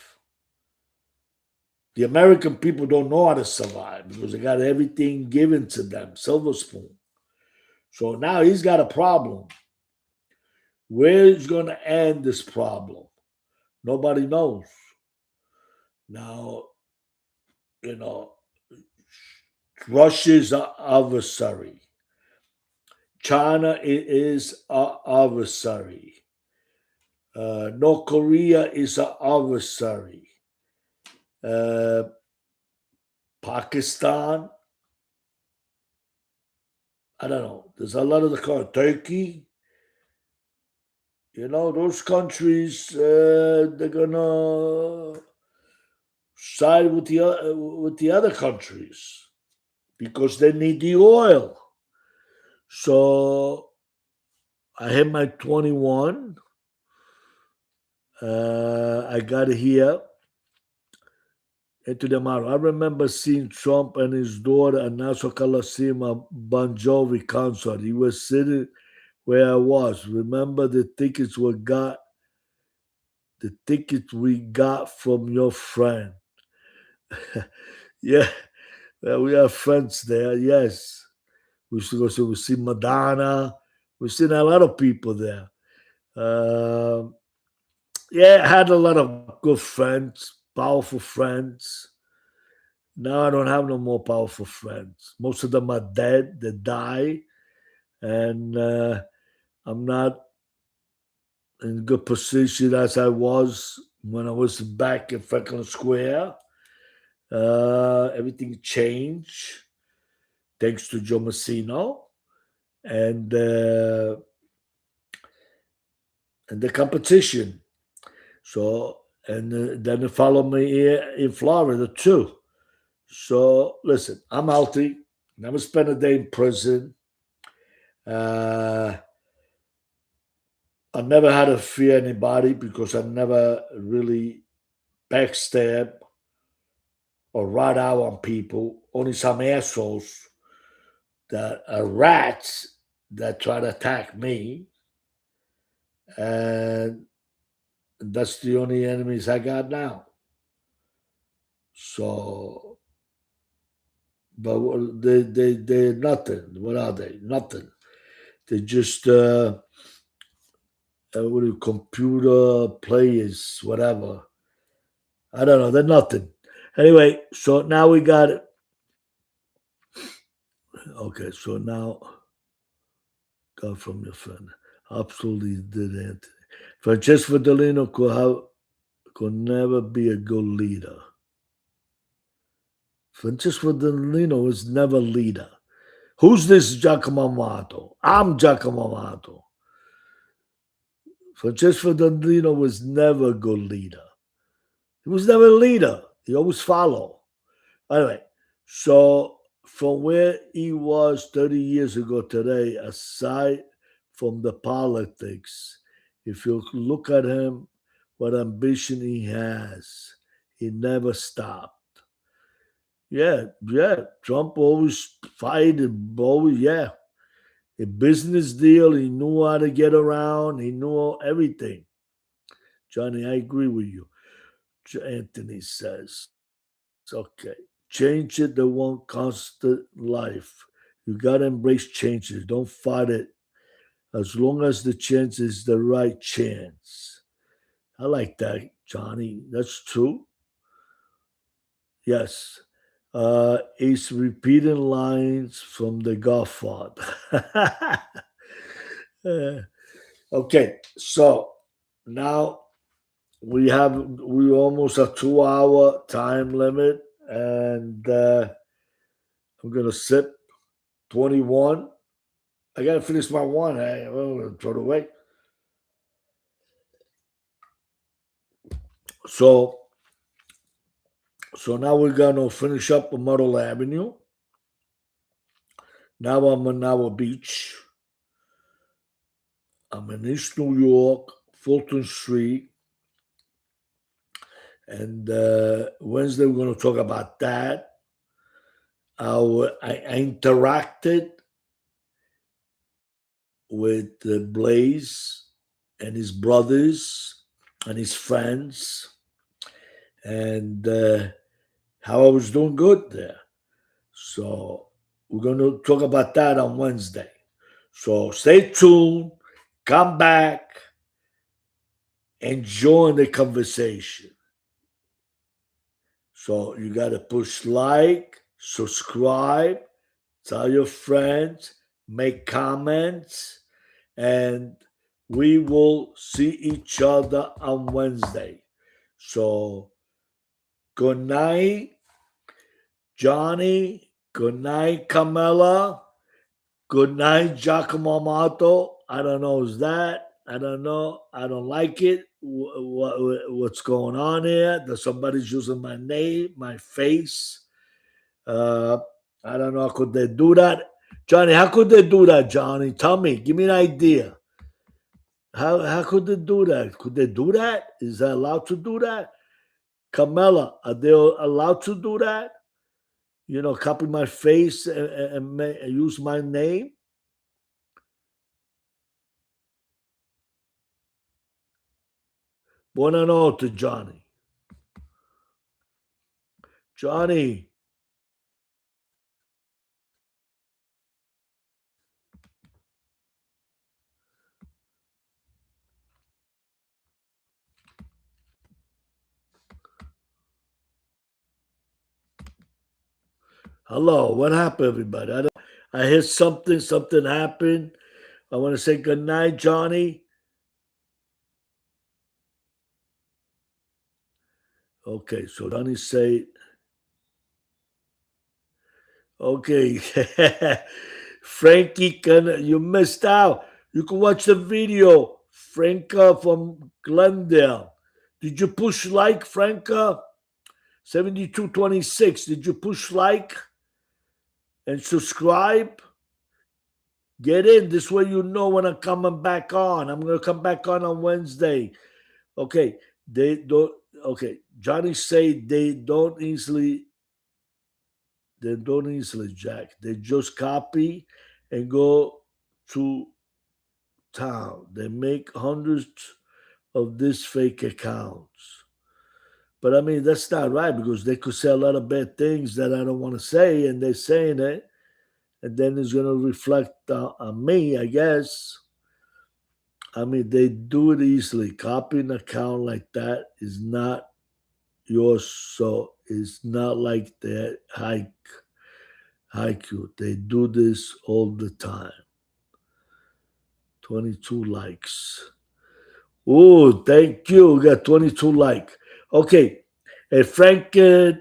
[SPEAKER 1] The American people don't know how to survive because they got everything given to them, silver spoon. So now he's got a problem. Where is going to end this problem? Nobody knows. Now, you know, Russia's our adversary. China is our adversary. North Korea is our adversary. Uh, Pakistan, I don't know. There's a lot of the Turkey. Those countries, they're gonna side with the other countries because they need the oil. So I had my 21. I got here. Anthony Amato. I remember seeing Trump and his daughter at Nassau Coliseum a Bon Jovi concert. He was sitting where I was. Remember the tickets we got from your friend. Yeah, well, we have friends there. Yes, we used to go see. We see Madonna. We've seen a lot of people there. Um yeah, I had a lot of good friends, powerful friends. Now I don't have no more powerful friends. Most of them are dead. They die, and I'm not in good position as I was when I was back in Franklin Square. Everything changed thanks to Joe Messino and uh, and the competition. So and then they follow me here in Florida too. So listen, I'm healthy. Never spent a day in prison. Uh, I never had to fear anybody because I never really backstab or rat out on people. Only some assholes that are rats that try to attack me, and that's the only enemies I got now. So, but they're nothing. What are they? Nothing. They're just what do you, computer players, whatever. I don't know. They're nothing. Anyway, so now we got it. Okay, so now got from your friend. Absolutely did Anthony. Francesco Delino could never be a good leader. Francesco Delino was never leader. Who's this Giacomo Amato? I'm Giacomo Amato. Francesco Delino was never a good leader. He was never a leader. He always followed. Anyway, so from where he was 30 years ago today, aside from the politics, if you look at him, what ambition he has, he never stopped. Yeah, yeah. Trump always fight and always, yeah. A business deal, he knew how to get around, he knew everything. Johnny, I agree with you. Anthony says. Okay. Change it the one constant life. You gotta embrace changes. Don't fight it. As long as the chance is the right chance. I like that, Johnny. That's true. Yes. He's repeating lines from the Godfather. Uh, okay, so now we almost a 2 hour time limit, and I'm gonna sip 21. I gotta finish my one. I'm gonna throw it away. So so now we're gonna finish up on Myrtle Avenue. Now I'm on our beach. I'm in East New York, Fulton Street, and Wednesday we're gonna talk about that. I interacted with Blaze and his brothers and his friends, and how I was doing good there. So we're going to talk about that on Wednesday. So stay tuned, come back, and join the conversation. So you got to push like, subscribe, tell your friends, make comments, and we will see each other on Wednesday. So good night, Johnny. Good night, Camilla. Good night, Giacomo Amato. I don't know who's that. I don't know. I don't like it. What's going on here? That somebody's using my name, my face. Uh, I don't know. How could they do that? Johnny, how could they do that, Johnny? Tell me. Give me an idea. How could they do that? Could they do that? Is that allowed to do that? Carmela, are they allowed to do that? Copy my face and use my name? Buonanotte, Johnny. Johnny. Hello, what happened, everybody? I hear something happened. I want to say good night, Johnny. Okay, so Johnny say, okay, Frankie, you missed out. You can watch the video, Franca from Glendale. Did you push like, Franca? 7226. Did you push like and subscribe? Get in. This way you know when I'm coming back on. I'm going to come back on Wednesday. Okay. They don't. Okay. Johnny say they don't easily, Jack. They just copy and go to town. They make hundreds of these fake accounts. But I mean, that's not right because they could say a lot of bad things that I don't want to say, and they're saying it. And then it's going to reflect on me, I guess. I mean, they do it easily. Copying an account like that is not yours, so it's not like the haiku. They do this all the time. 22 likes. Oh, thank you. We got 22 like. Okay. Franca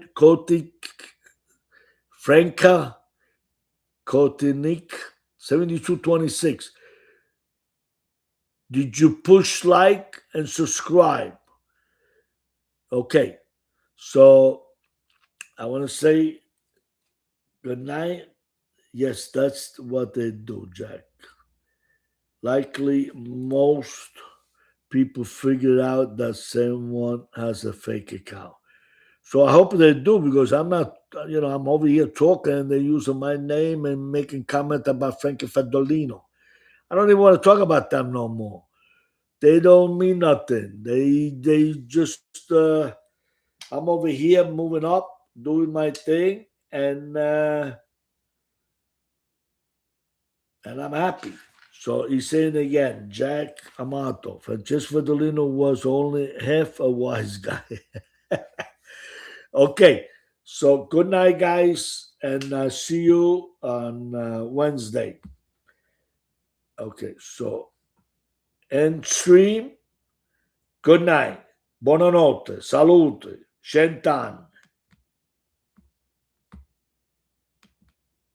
[SPEAKER 1] Kotinik, 7226. Did you push like and subscribe? Okay. So I want to say good night. Yes, that's what they do, Jack. Likely most people figure out that someone has a fake account. So I hope they do because I'm not, I'm over here talking and they're using my name and making comment about Frankie Fedolino. I don't even want to talk about them no more. They don't mean nothing. They just I'm over here moving up, doing my thing, and I'm happy. So he's saying again, Jack Amato, Francesco Fedolino was only half a wise guy. Okay, so good night, guys, and see you on Wednesday. Okay, so end stream. Good night. Buonanotte. Salute. Shentan.